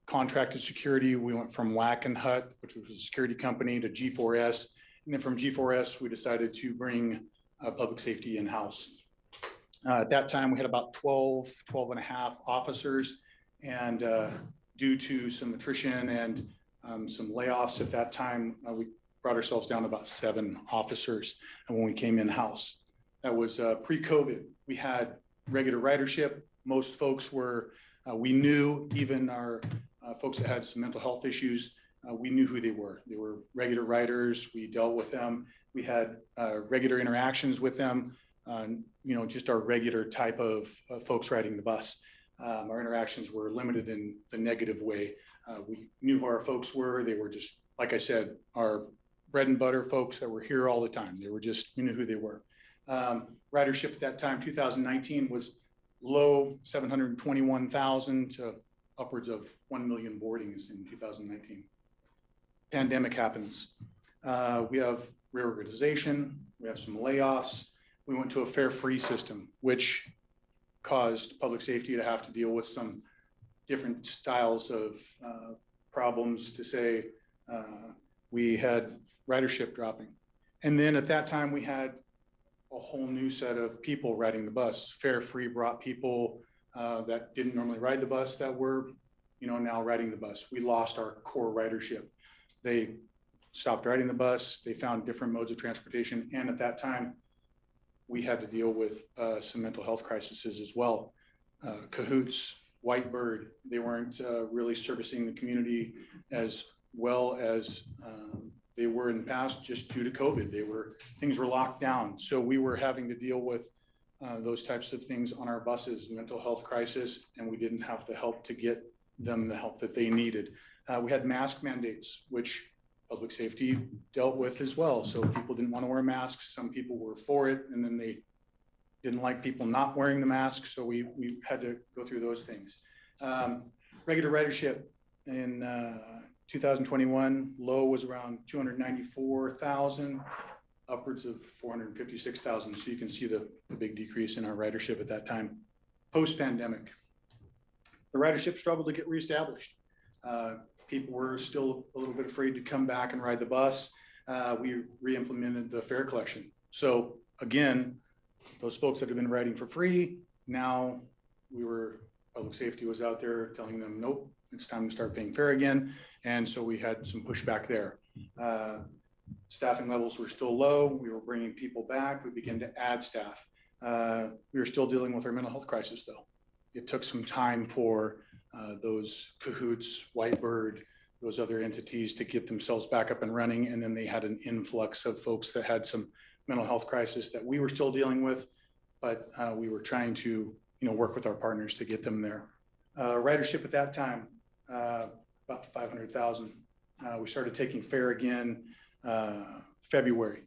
K: contracted security. We went from Wackenhut, which was a security company, to G4S, And then from G4S, we decided to bring public safety in-house. At that time, we had about 12 and a half officers. And due to some attrition and some layoffs at that time, we brought ourselves down to about 7 officers when we came in-house. That was pre-COVID. We had regular ridership. Most folks were, we knew, even our folks that had some mental health issues, we knew who they were. They were regular riders. We dealt with them. We had regular interactions with them, you know, just our regular type of folks riding the bus. Our interactions were limited in the negative way. We knew who our folks were. They were just, like I said, our bread and butter folks that were here all the time. They were just, we knew who they were. Ridership at that time, 2019, was low 721,000 to upwards of 1 million boardings in 2019. Pandemic happens. We have reorganization. We have some layoffs. We went to a fare-free system, which caused public safety to have to deal with some different styles of problems. To say we had ridership dropping. And then at that time, we had a whole new set of people riding the bus. Fare-free brought people that didn't normally ride the bus that were, you know, now riding the bus. We lost our core ridership. They stopped riding the bus. They found different modes of transportation. And at that time, we had to deal with some mental health crises as well. Cahoots, Whitebird, they weren't really servicing the community as well as they were in the past, just due to COVID. Things were locked down. So we were having to deal with those types of things on our buses, mental health crisis, and we didn't have the help to get them the help that they needed. We had mask mandates, which public safety dealt with as well. So people didn't want to wear masks. Some people were for it, and then they didn't like people not wearing the mask. So we had to go through those things. Regular ridership in 2021, low was around 294,000, upwards of 456,000. So you can see the big decrease in our ridership at that time. Post-pandemic, the ridership struggled to get reestablished. People were still a little bit afraid to come back and ride the bus. We re-implemented the fare collection. So again, those folks that have been riding for free, now public safety was out there telling them, nope, it's time to start paying fare again. And so we had some pushback there. Staffing levels were still low. We were bringing people back. We began to add staff. We were still dealing with our mental health crisis though. It took some time for those Cahoots, Whitebird, those other entities to get themselves back up and running. And then they had an influx of folks that had some mental health crisis that we were still dealing with, but we were trying to, you know, work with our partners to get them there. Ridership at that time, about 500,000. We started taking fare again February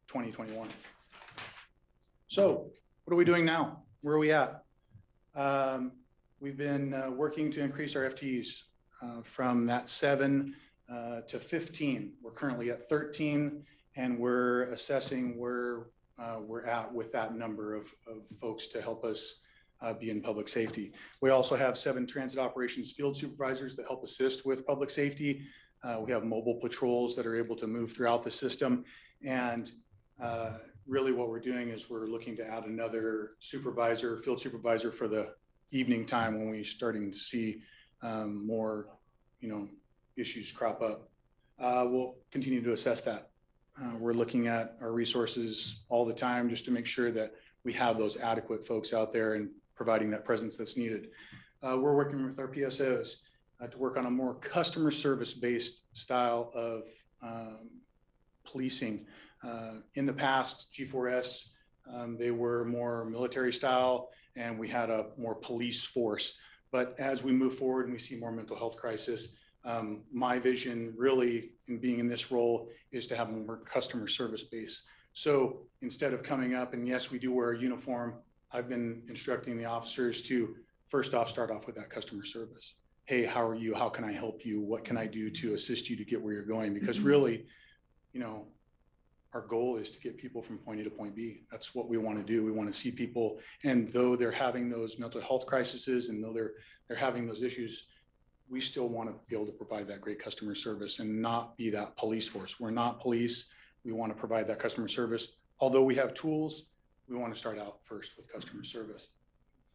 K: 2021. So what are we doing now? Where are we at? We've been working to increase our FTEs from that 7 to 15. We're currently at 13, and we're assessing where we're at with that number of folks to help us be in public safety. We also have 7 transit operations field supervisors that help assist with public safety. We have mobile patrols that are able to move throughout the system. And really what we're doing is we're looking to add another supervisor, field supervisor, for the evening time when we're starting to see more, you know, issues crop up. We'll continue to assess that. We're looking at our resources all the time just to make sure that we have those adequate folks out there and providing that presence that's needed. We're working with our PSOs to work on a more customer service based style of policing. In the past, G4S, they were more military style, and we had a more police force. But as we move forward and we see more mental health crisis, my vision really in being in this role is to have more customer service base. So instead of coming up, and yes, we do wear a uniform, I've been instructing the officers to first off, start off with that customer service. Hey, how are you? How can I help you? What can I do to assist you to get where you're going? Because really, you know, our goal is to get people from point A to point B. That's what we want to do. We want to see people, and though they're having those mental health crises, and though they're having those issues, we still want to be able to provide that great customer service and not be that police force. We're not police. we want to provide that customer service. Although we have tools, we want to start out first with customer service.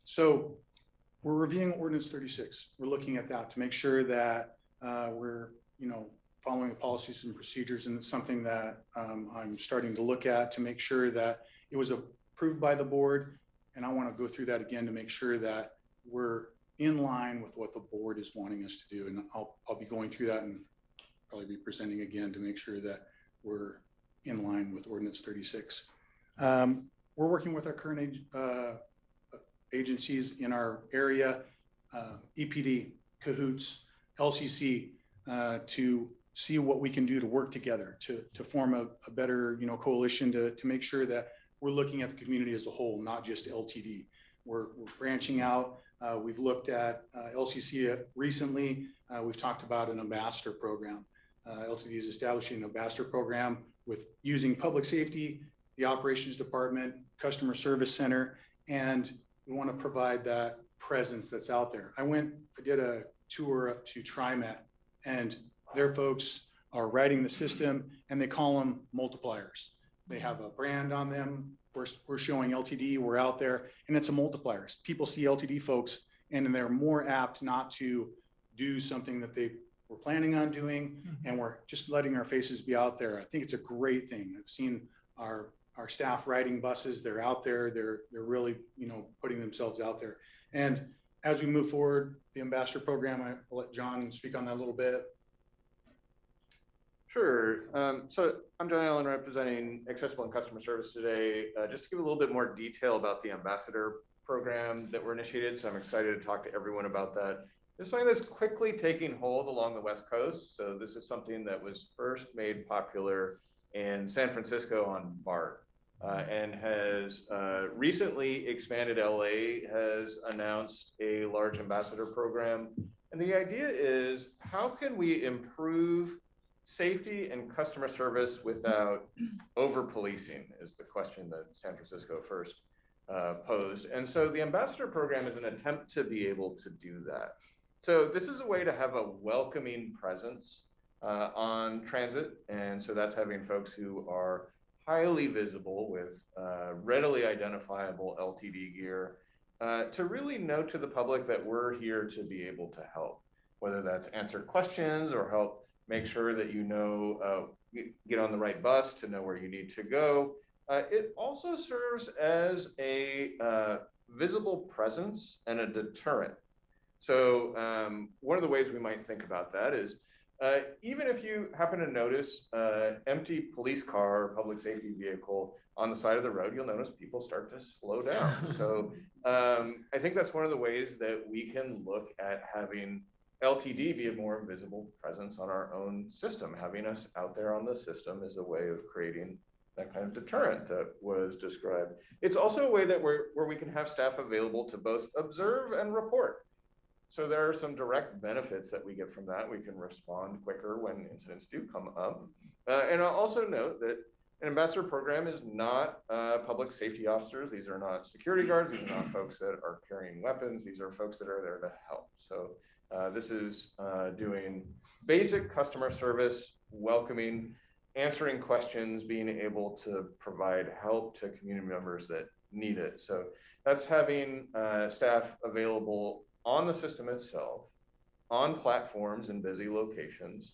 K: So we're reviewing ordinance 36. We're looking at that to make sure that we're, following the policies and procedures. And it's something that I'm starting to look at to make sure that it was approved by the board. And I want to go through that again to make sure that we're in line with what the board is wanting us to do. And I'll be going through that and probably be presenting again to make sure that we're in line with ordinance 36. We're working with our current agencies in our area, EPD, Cahoots, LCC, to see what we can do to work together to form a better, coalition to make sure that we're looking at the community as a whole, not just LTD. We're branching out. We've looked at LCC recently. We've talked about an ambassador program. LTD is establishing an ambassador program with using public safety, the operations department, customer service center, and we want to provide that presence that's out there. I did a tour up to TriMet, and their folks are writing the system, and they call them multipliers. They have a brand on them. We're showing LTD, we're out there, and it's a multiplier. People see LTD folks, and then they're more apt not to do something that they were planning on doing, and we're just letting our faces be out there. I think it's a great thing. I've seen our staff riding buses. They're out there. They're really, putting themselves out there. And as we move forward, the ambassador program, I'll let John speak on that a little bit.
L: Sure. So I'm John Allen, representing Accessible and Customer Service today. Just to give a little bit more detail about the ambassador program that we're initiated. So I'm excited to talk to everyone about that. There's something that's quickly taking hold along the West Coast. So this is something that was first made popular in San Francisco on BART and has recently expanded. LA has announced a large ambassador program. And the idea is, how can we improve safety and customer service without over-policing is the question that San Francisco first posed. And so the ambassador program is an attempt to be able to do that. So this is a way to have a welcoming presence on transit. And so that's having folks who are highly visible with readily identifiable LTD gear to really note to the public that we're here to be able to help, whether that's answer questions or help make sure that get on the right bus to know where you need to go. It also serves as a visible presence and a deterrent. So one of the ways we might think about that is, even if you happen to notice an empty police car or public safety vehicle on the side of the road, you'll notice people start to slow down. So I think that's one of the ways that we can look at having LTD be a more visible presence on our own system. Having us out there on the system is a way of creating that kind of deterrent that was described. It's also a way that where we can have staff available to both observe and report. So there are some direct benefits that we get from that. We can respond quicker when incidents do come up. And I'll also note that an ambassador program is not public safety officers. These are not security guards. These are not folks that are carrying weapons. These are folks that are there to help. So this is doing basic customer service, welcoming, answering questions, being able to provide help to community members that need it. So that's having staff available on the system itself, on platforms in busy locations,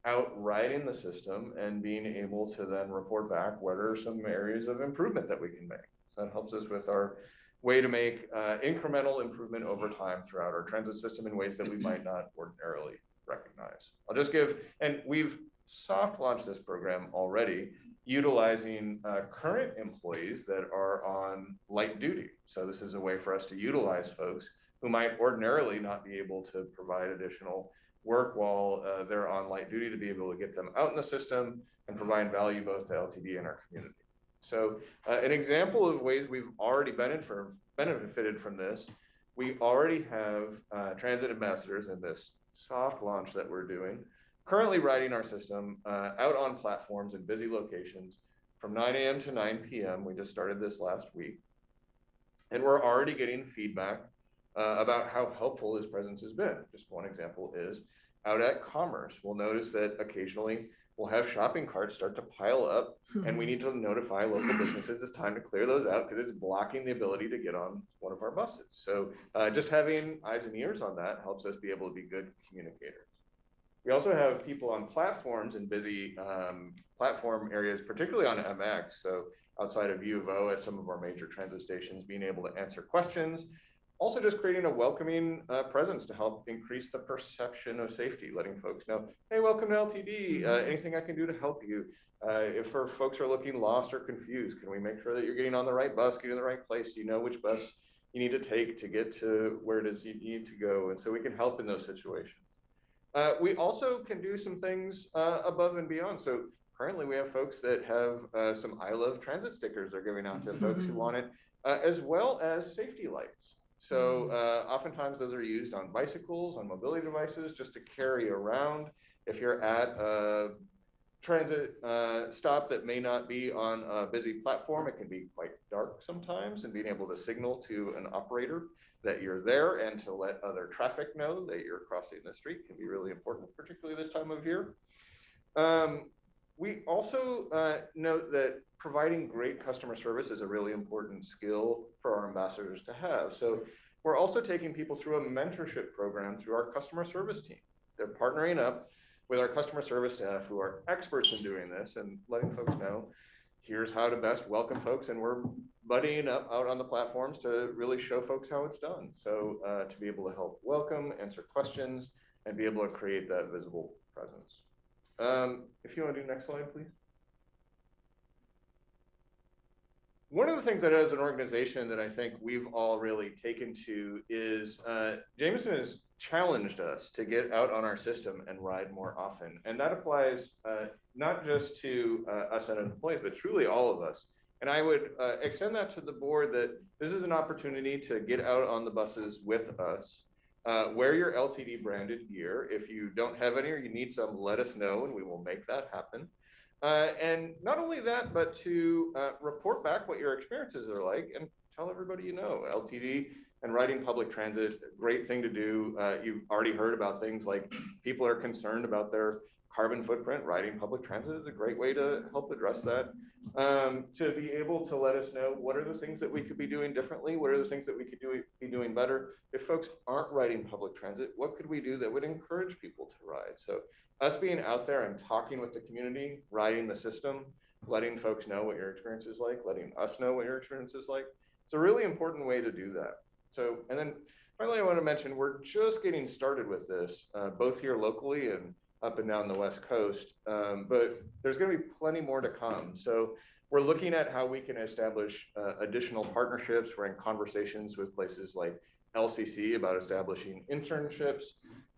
L: out riding the system and being able to then report back what are some areas of improvement that we can make. So that helps us with our way to make incremental improvement over time throughout our transit system in ways that we might not ordinarily recognize. I'll just and we've soft launched this program already, utilizing current employees that are on light duty. So this is a way for us to utilize folks who might ordinarily not be able to provide additional work while they're on light duty, to be able to get them out in the system and provide value both to LTD and our community. So an example of ways we've already benefited from this, we already have transit ambassadors in this soft launch that we're doing, currently riding our system out on platforms in busy locations from 9 a.m. to 9 p.m. We just started this last week. And we're already getting feedback about how helpful his presence has been. Just one example is out at Commerce. We'll notice that occasionally we'll have shopping carts start to pile up, and we need to notify local businesses it's time to clear those out because it's blocking the ability to get on one of our buses. So just having eyes and ears on that helps us be able to be good communicators. We also have people on platforms in busy platform areas, particularly on MX. So outside of U of O at some of our major transit stations, being able to answer questions. Also just creating a welcoming presence to help increase the perception of safety, letting folks know, hey, welcome to LTD, anything I can do to help you? If our folks are looking lost or confused, can we make sure that you're getting on the right bus, getting in the right place? Do you know which bus you need to take to get to where it is you need to go? And so we can help in those situations. We also can do some things above and beyond. So currently we have folks that have some I Love Transit stickers they're giving out to folks who want it, as well as safety lights. So oftentimes those are used on bicycles, on mobility devices, just to carry around. If you're at a transit stop that may not be on a busy platform, it can be quite dark sometimes, and being able to signal to an operator that you're there and to let other traffic know that you're crossing the street can be really important, particularly this time of year. We also note that providing great customer service is a really important skill for our ambassadors to have. So we're also taking people through a mentorship program through our customer service team. They're partnering up with our customer service staff who are experts in doing this and letting folks know, here's how to best welcome folks. And we're buddying up out on the platforms to really show folks how it's done. So to be able to help welcome, answer questions, and be able to create that visible presence. If you want to do next slide, please. One of the things that as an organization that I think we've all really taken to is Jameson has challenged us to get out on our system and ride more often. And that applies not just to us as employees, but truly all of us. And I would extend that to the board that this is an opportunity to get out on the buses with us. Wear your LTD branded gear. If you don't have any or you need some, let us know and we will make that happen. And not only that, but to report back what your experiences are like and tell everybody you know. LTD and riding public transit, great thing to do. You've already heard about things like people are concerned about their carbon footprint. Riding public transit is a great way to help address that. To be able to let us know what are the things that we could be doing differently, what are the things that we could be doing better. If folks aren't riding public transit, what could we do that would encourage people to ride? So us being out there and talking with the community, riding the system, letting folks know what your experience is like, letting us know what your experience is like. It's a really important way to do that. So, and then finally, I want to mention, we're just getting started with this, both here locally and up and down the West Coast, but there's going to be plenty more to come. So we're looking at how we can establish additional partnerships. We're in conversations with places like LCC about establishing internships.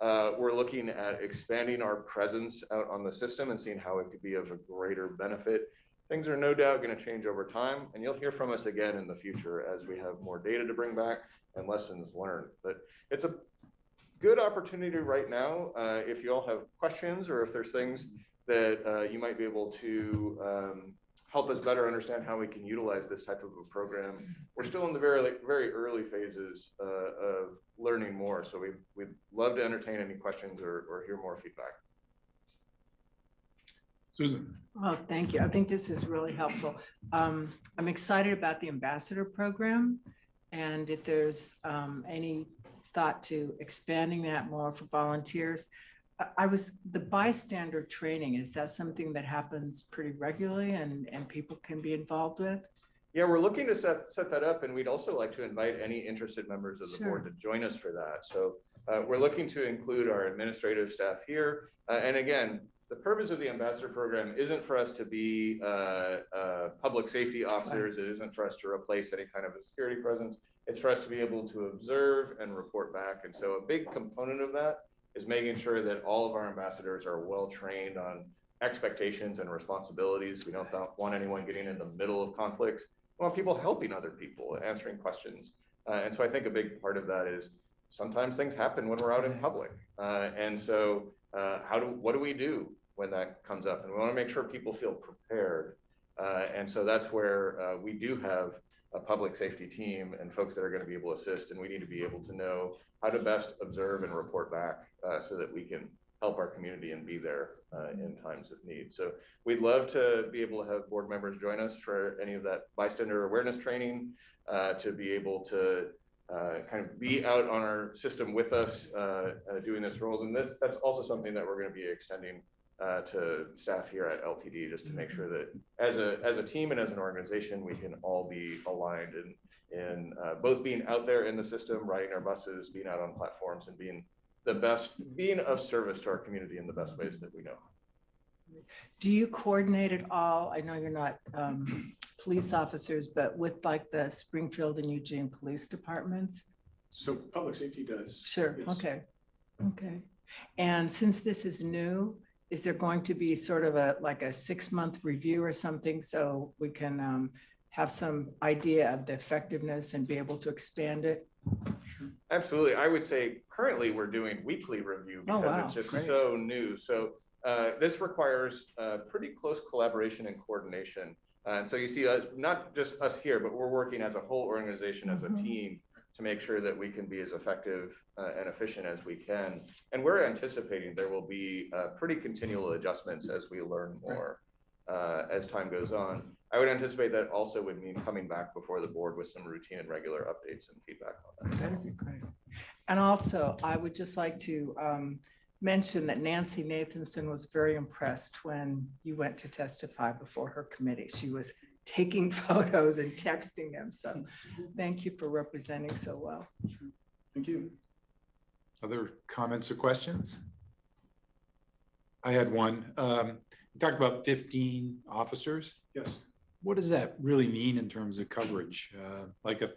L: We're looking at expanding our presence out on the system and seeing how it could be of a greater benefit. Things are no doubt going to change over time, and you'll hear from us again in the future as we have more data to bring back and lessons learned. But it's a good opportunity right now. If you all have questions or if there's things that you might be able to help us better understand how we can utilize this type of a program. We're still in the very early phases of learning more. So we'd love to entertain any questions or hear more feedback.
K: Susan.
B: Oh, thank you. I think this is really helpful. I'm excited about the ambassador program. And if there's any thought to expanding that more for volunteers. The bystander training, is that something that happens pretty regularly and people can be involved with?
L: Yeah, we're looking to set that up, and we'd also like to invite any interested members of the board to join us for that. So we're looking to include our administrative staff here. And again, the purpose of the ambassador program isn't for us to be public safety officers. It isn't for us to replace any kind of a security presence. It's for us to be able to observe and report back. And so a big component of that is making sure that all of our ambassadors are well trained on expectations and responsibilities. We don't want anyone getting in the middle of conflicts. We want people helping other people, answering questions. And so I think a big part of that is sometimes things happen when we're out in public. And so what do we do when that comes up? And we want to make sure people feel prepared. And so that's where we do have a public safety team and folks that are going to be able to assist. And we need to be able to know how to best observe and report back so that we can help our community and be there in times of need. So we'd love to be able to have board members join us for any of that bystander awareness training, to be able to kind of be out on our system with us doing this roles. And that's also something that we're going to be extending to staff here at LTD, just to make sure that as a team and as an organization, we can all be aligned in both being out there in the system, riding our buses, being out on platforms, and being of service to our community in the best ways that we know.
B: Do you coordinate it all? I know you're not police officers, but with like the Springfield and Eugene police departments?
K: So public safety does.
B: Sure,
K: yes.
B: okay, okay. And since this is new, is there going to be sort of like a 6-month review or something so we can have some idea of the effectiveness and be able to expand it?
L: Absolutely. I would say currently we're doing weekly review because
B: wow,
L: it's just
B: great.
L: so new. So this requires pretty close collaboration and coordination. And so you see us, not just us here, but we're working as a whole organization, as a team, to make sure that we can be as effective and efficient as we can. And we're anticipating there will be pretty continual adjustments as we learn more as time goes on. I would anticipate that also would mean coming back before the board with some routine and regular updates and feedback on that.
B: That'd be great. And also, I would just like to mention that Nancy Nathanson was very impressed when you went to testify before her committee. She was taking photos and texting them. So thank you for representing so well.
K: Thank you.
A: Other comments or questions? I had one. You talked about 15 officers.
K: Yes.
A: What does that really mean in terms of coverage? Like if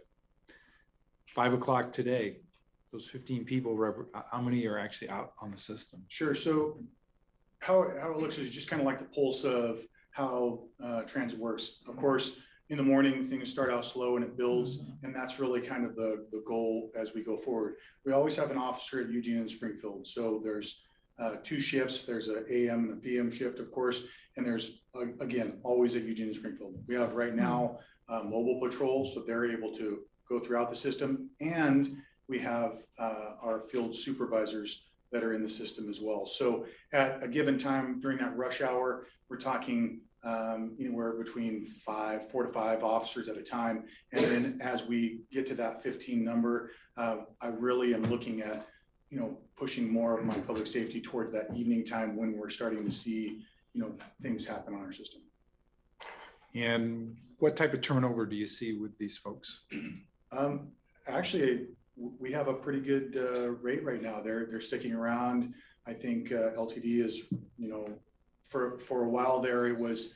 A: 5 o'clock today, those 15 people, how many are actually out on the system?
K: Sure. So how it looks is just kind of like the pulse of how transit works. Of course, in the morning, things start out slow and it builds, and that's really kind of the goal as we go forward. We always have an officer at Eugene and Springfield. So there's 2 shifts. There's an AM and a PM shift, of course, and there's, again, always at Eugene and Springfield. We have right now mobile patrol, so they're able to go throughout the system, and we have our field supervisors that are in the system as well. So at a given time during that rush hour, we're talking anywhere between 4 to 5 officers at a time. And then as we get to that 15 number, I really am looking at, pushing more of my public safety towards that evening time when we're starting to see, things happen on our system.
A: And what type of turnover do you see with these folks?
K: Actually, we have a pretty good rate right now. They're sticking around. I think LTD is, for a while there, it was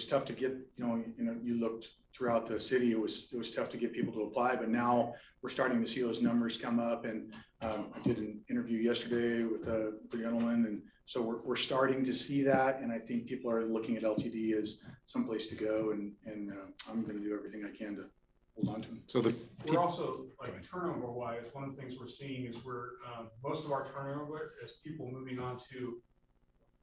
K: tough to get, you looked throughout the city, it was tough to get people to apply, but now we're starting to see those numbers come up. And I did an interview yesterday with a gentleman, and so we're starting to see that. And I think people are looking at LTD as someplace to go, and I'm going to do everything I can to hold on to them.
A: So
M: we're also, like, turnover wise, one of the things we're seeing is most of our turnover is people moving on to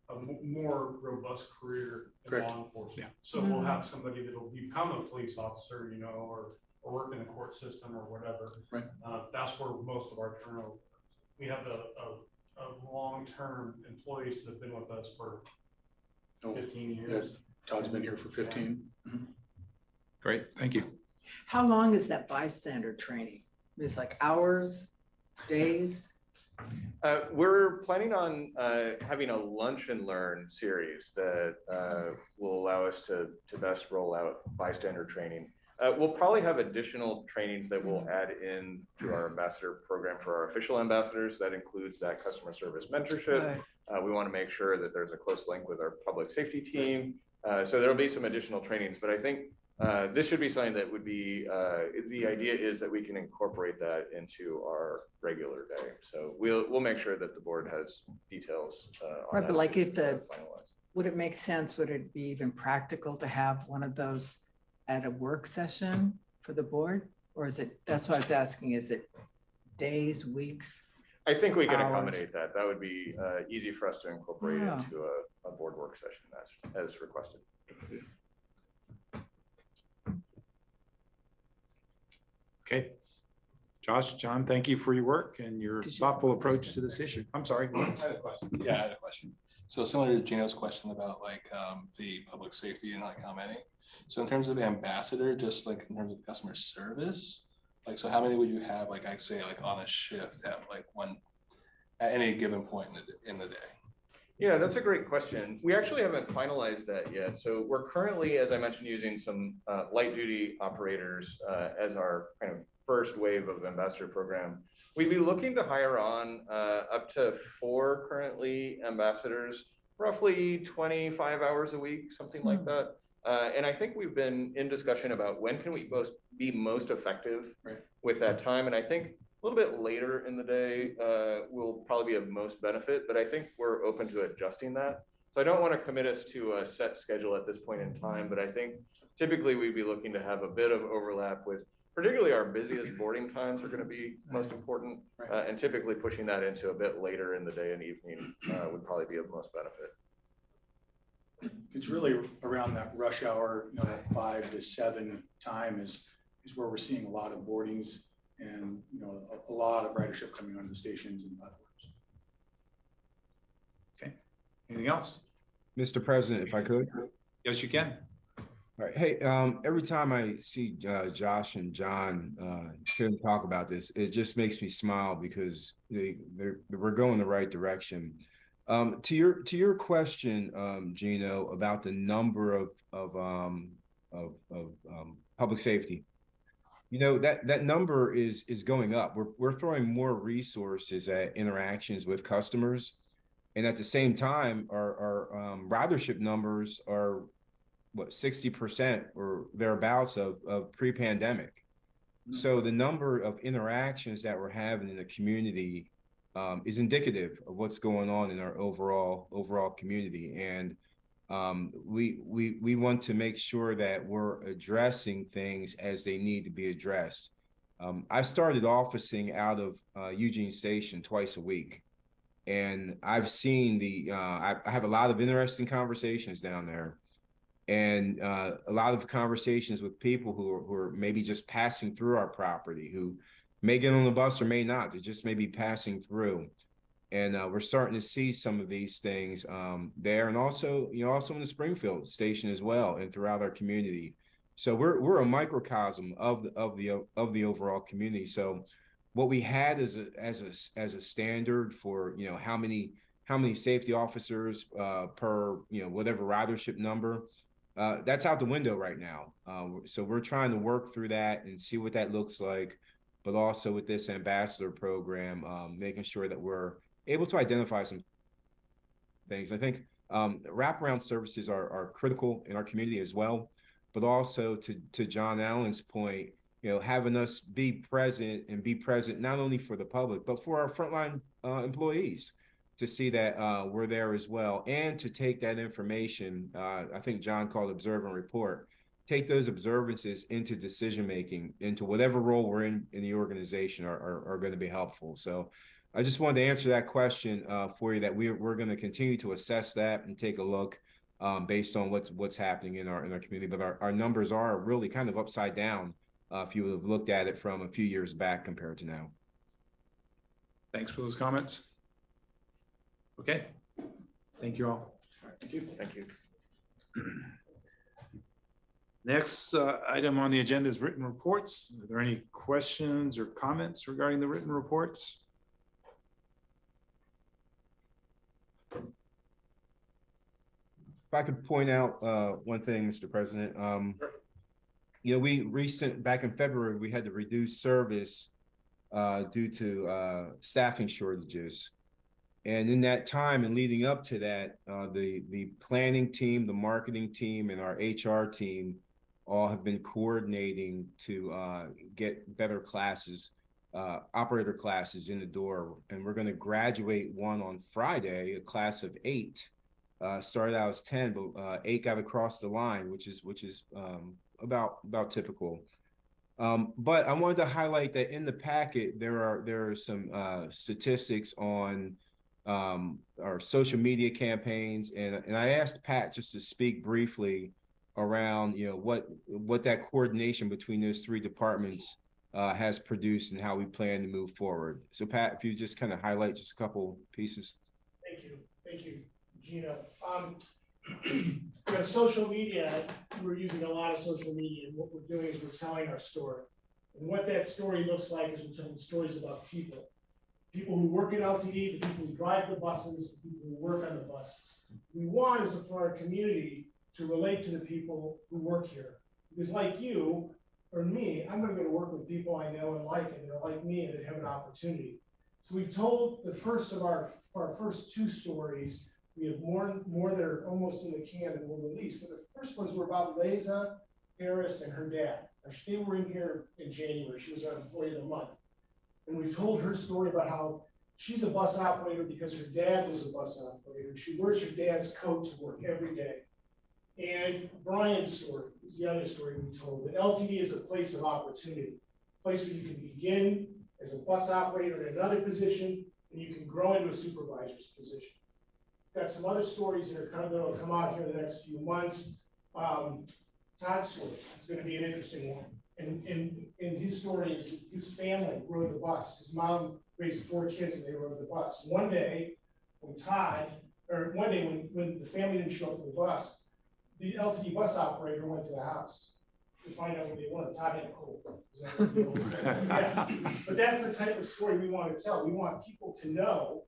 M: a more robust career in
K: Correct.
M: law enforcement.
A: Yeah.
M: So we'll have somebody that'll become a police officer, or work in the court system or whatever.
K: Right.
M: That's where most of our turnover. We have a long-term employees that have been with us for 15 years.
K: Yeah, Todd's been here for 15. Mm-hmm.
A: Great, thank you.
B: How long is that bystander training? It's like hours, days?
L: We're planning on having a lunch and learn series that will allow us to best roll out bystander training. We'll probably have additional trainings that we'll add in to our ambassador program for our official ambassadors. That includes that customer service mentorship.
B: Right.
L: We want to make sure that there's a close link with our public safety team. So there'll be some additional trainings, but I think this should be something that would be, the idea is that we can incorporate that into our regular day. So we'll make sure that the board has details on
B: Right,
L: that
B: but like
L: as
B: if
L: we
B: the,
L: finalize.
B: would it make sense, would it be even practical to have one of those at a work session for the board? Or is it, that's what I was asking, is it days, weeks?
L: I think we can
B: hours?
L: accommodate that. That would be easy for us to incorporate
B: Yeah.
L: into a board work session as requested.
A: Okay. Josh, John, thank you for your work and your thoughtful approach to this issue. I'm sorry.
J: I had a question. Yeah, I had a question. So similar to Gino's question about like the public safety and like how many. So in terms of ambassador, just like in terms of customer service, like so how many would you have like I say like on a shift at like one at any given point in the day?
L: Yeah, that's a great question. We actually haven't finalized that yet. So we're currently, as I mentioned, using some light duty operators as our kind of first wave of ambassador program. We'd be looking to hire on up to 4 currently ambassadors, roughly 25 hours a week, something like that. And I think we've been in discussion about when can we be most effective with that time. And I think a little bit later in the day will probably be of most benefit, but I think we're open to adjusting that. So I don't want to commit us to a set schedule at this point in time, but I think typically we'd be looking to have a bit of overlap with particularly our busiest boarding times are going to be most important, and typically pushing that into a bit later in the day and evening would probably be of most benefit.
K: It's really around that rush hour, that 5 to 7 time is where we're seeing a lot of boardings and, a lot of ridership coming onto the stations and platforms.
A: Okay. Anything else?
E: Mr. President, if I could.
A: Yes, you can.
E: All right. Hey, every time I see Josh and John talk about this, it just makes me smile because we're going the right direction. To your question, Gino, about the number of public safety, that number is going up. We're throwing more resources at interactions with customers, and at the same time, our ridership numbers are 60% or thereabouts of pre-pandemic. So the number of interactions that we're having in the community is indicative of what's going on in our overall community. And we want to make sure that we're addressing things as they need to be addressed. I started officing out of Eugene Station twice a week, and I've seen I have a lot of interesting conversations down there. And a lot of conversations with people who are maybe just passing through our property, who may get on the bus or may not. They just may be passing through. And we're starting to see some of these things there, and also in the Springfield station as well, and throughout our community. So we're a microcosm of the overall community. So what we had as a standard for how many safety officers per whatever ridership number. That's out the window right now. So we're trying to work through that and see what that looks like, but also with this ambassador program, making sure that we're able to identify some things. I think wraparound services are critical in our community as well, but also to John Allen's point, having us be present not only for the public, but for our frontline employees, to see that we're there as well, and to take that information, I think John called observe and report, take those observances into decision-making, into whatever role we're in the organization are going to be helpful. So I just wanted to answer that question for you, that we're going to continue to assess that and take a look based on what's happening in our community. But our numbers are really kind of upside down if you would have looked at it from a few years back compared to now.
A: Thanks for those comments. Okay, thank you all.
K: Thank you.
L: Thank you.
A: Next item on the agenda is written reports. Are there any questions or comments regarding the written reports?
E: If I could point out one thing, Mr. President, back in February, we had to reduce service due to staffing shortages. And in that time and leading up to that, the planning team, the marketing team, and our HR team all have been coordinating to get better classes, operator classes in the door. And we're going to graduate one on Friday, a class of 8. Started out as 10, but 8 got across the line, which is about typical. But I wanted to highlight that in the packet there are some statistics on our social media campaigns, and I asked Pat just to speak briefly around what that coordination between those 3 departments has produced and how we plan to move forward. So Pat, if you just kind of highlight just a couple pieces.
N: Thank you, Gina. Social media, we're using a lot of social media, and what we're doing is we're telling our story. And what that story looks like is we're telling stories about people. People who work at LTD, the people who drive the buses, the people who work on the buses. We want is for our community to relate to the people who work here. Because like you or me, I'm gonna go to work with people I know and like, and they're like me and they have an opportunity. So we've told the first of our first two stories. We have more that are almost in the can and we'll release. But the first ones were about Leza Harris and her dad. They were in here in January. She was our employee of the month. And we've told her story about how she's a bus operator because her dad was a bus operator. She wears her dad's coat to work every day. And Brian's story is the other story we told. That LTD is a place of opportunity, a place where you can begin as a bus operator in another position, and you can grow into a supervisor's position. Got some other stories that will come out here in the next few months. Todd's story is going to be an interesting one. And his story is his family rode the bus. His mom raised 4 kids and they rode the bus. One day when the family didn't show up for the bus, the LTD bus operator went to the house to find out what they wanted. Todd had a cold. Yeah. But that's the type of story we want to tell. We want people to know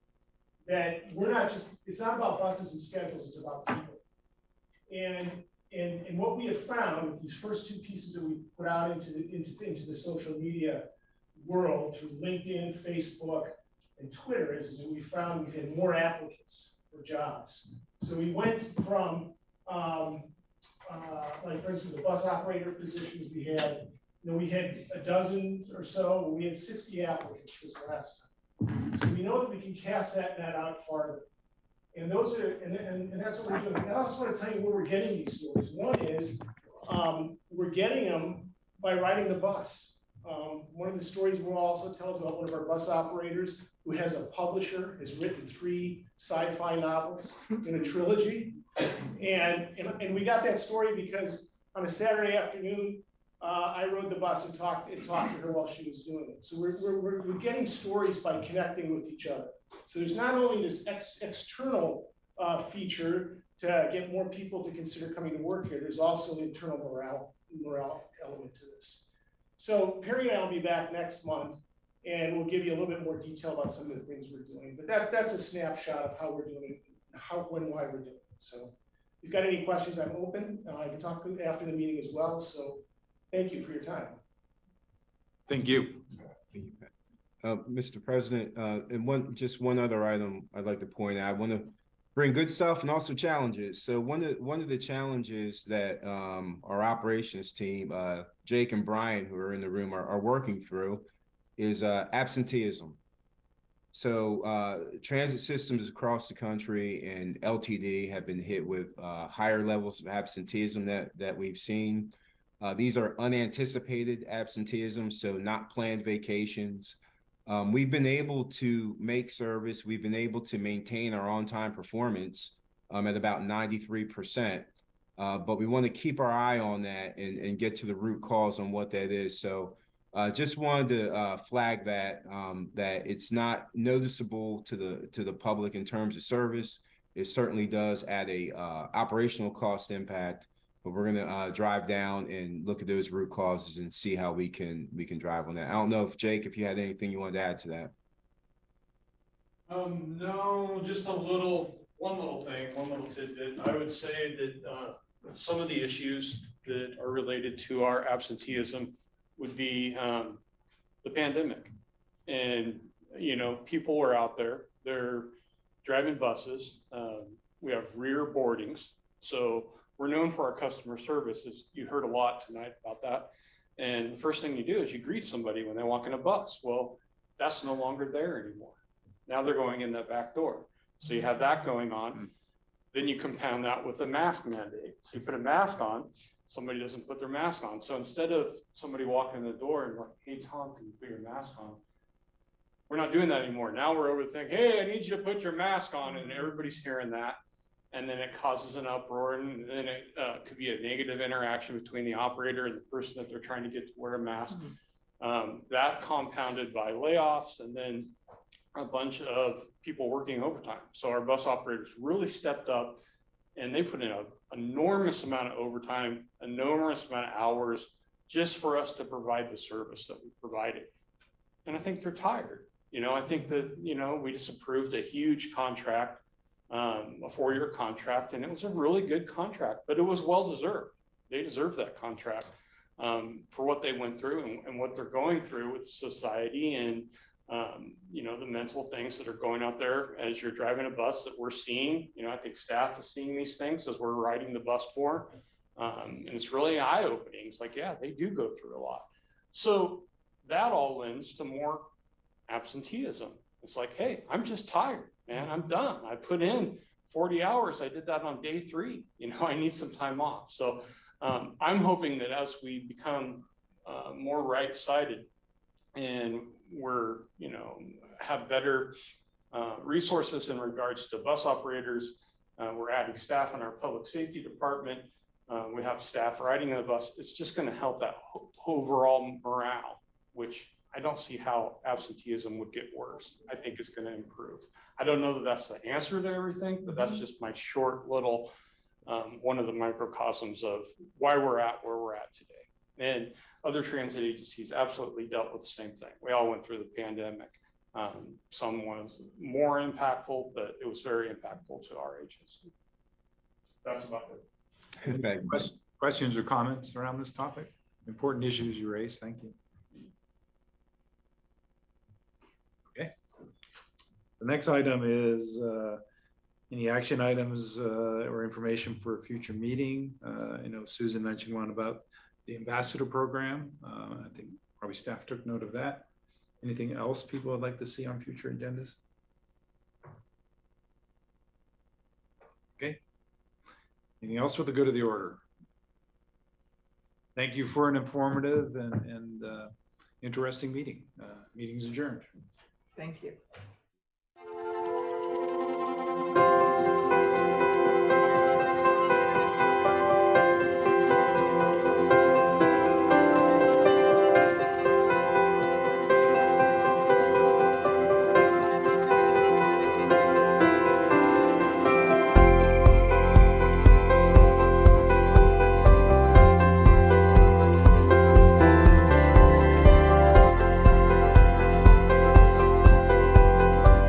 N: that it's not about buses and schedules, it's about people. And what we have found with these first 2 pieces that we put out into the social media world through LinkedIn, Facebook, and Twitter is that we found we've had more applicants for jobs. So we went from, like for instance, the bus operator positions we had a dozen or so, we had 60 applicants this last time. So we know that we can cast that net out farther. And those are, and that's what we're doing. And I also want to tell you where we're getting these stories. One is we're getting them by riding the bus. One of the stories we'll also tell is about one of our bus operators who has a publisher, has written 3 sci-fi novels in a trilogy. And we got that story because on a Saturday afternoon, I rode the bus and talked to her while she was doing it. So we're getting stories by connecting with each other. So there's not only this external feature to get more people to consider coming to work here, there's also an internal morale element to this. So Perry and I will be back next month and we'll give you a little bit more detail about some of the things we're doing. But that's a snapshot of how we're doing it, why we're doing it. So if you've got any questions, I'm open. I can talk after the meeting as well. So thank you for your time.
A: Thank you.
E: Mr. President, and one other item I'd like to point out. I want to bring good stuff and also challenges. So one of the challenges that our operations team, Jake and Brian, who are in the room, are working through is absenteeism. So transit systems across the country and LTD have been hit with higher levels of absenteeism that we've seen. These are unanticipated absenteeism, so not planned vacations. We've been able to make service. We've been able to maintain our on-time performance at about 93%. But we want to keep our eye on that and get to the root cause on what that is. So just wanted to flag that it's not noticeable to the public in terms of service. It certainly does add a operational cost impact, but we're going to drive down and look at those root causes and see how we can drive on that. I don't know if Jake, if you had anything you wanted to add to that.
M: No, just one little tidbit. I would say that some of the issues that are related to our absenteeism would be the pandemic. And, people were out there, they're driving buses. We have rear boardings. So we're known for our customer service. You heard a lot tonight about that. And the first thing you do is you greet somebody when they walk in a bus. Well, that's no longer there anymore. Now they're going in that back door. So you have that going on. Then you compound that with a mask mandate. So you put a mask on, somebody doesn't put their mask on. So instead of somebody walking in the door and like, hey, Tom, can you put your mask on? We're not doing that anymore. Now we're over thinking, hey, I need you to put your mask on. And everybody's hearing that. And then it causes an uproar, and then it could be a negative interaction between the operator and the person that they're trying to get to wear a mask. That compounded by layoffs and then a bunch of people working overtime. So our bus operators really stepped up and they put in an enormous amount of overtime, enormous amount of hours just for us to provide the service that we provided. And I think they're tired. You know, I think that, you know, we just approved a huge contract, a 4-year contract, and it was a really good contract, but it was well-deserved. They deserve that contract for what they went through and what they're going through with society and, you know, the mental things that are going out there as you're driving a bus that we're seeing. You know, I think staff is seeing these things as we're riding the bus more. And it's really eye-opening. It's like, yeah, they do go through a lot. So that all lends to more absenteeism. It's like, hey, I'm just tired, man. I'm done. I put in 40 hours. I did that on day 3. You know, I need some time off. So I'm hoping that as we become more right-sided and we're, you know, have better resources in regards to bus operators, we're adding staff in our public safety department. We have staff riding the bus. It's just going to help that overall morale, which I don't see how absenteeism would get worse. I think it's going to improve. I don't know that that's the answer to everything, but that's just my short little, one of the microcosms of why we're at where we're at today. And other transit agencies absolutely dealt with the same thing. We all went through the pandemic. Some was more impactful, but it was very impactful to our agency. That's about it.
A: Questions or comments around this topic? Important issues you raised. Thank you. Okay. The next item is any action items or information for a future meeting. I know Susan mentioned one about the ambassador program. I think probably staff took note of that. Anything else people would like to see on future agendas? Okay. Anything else for the good of the order? Thank you for an informative and interesting meeting. Meeting's adjourned.
B: Thank you.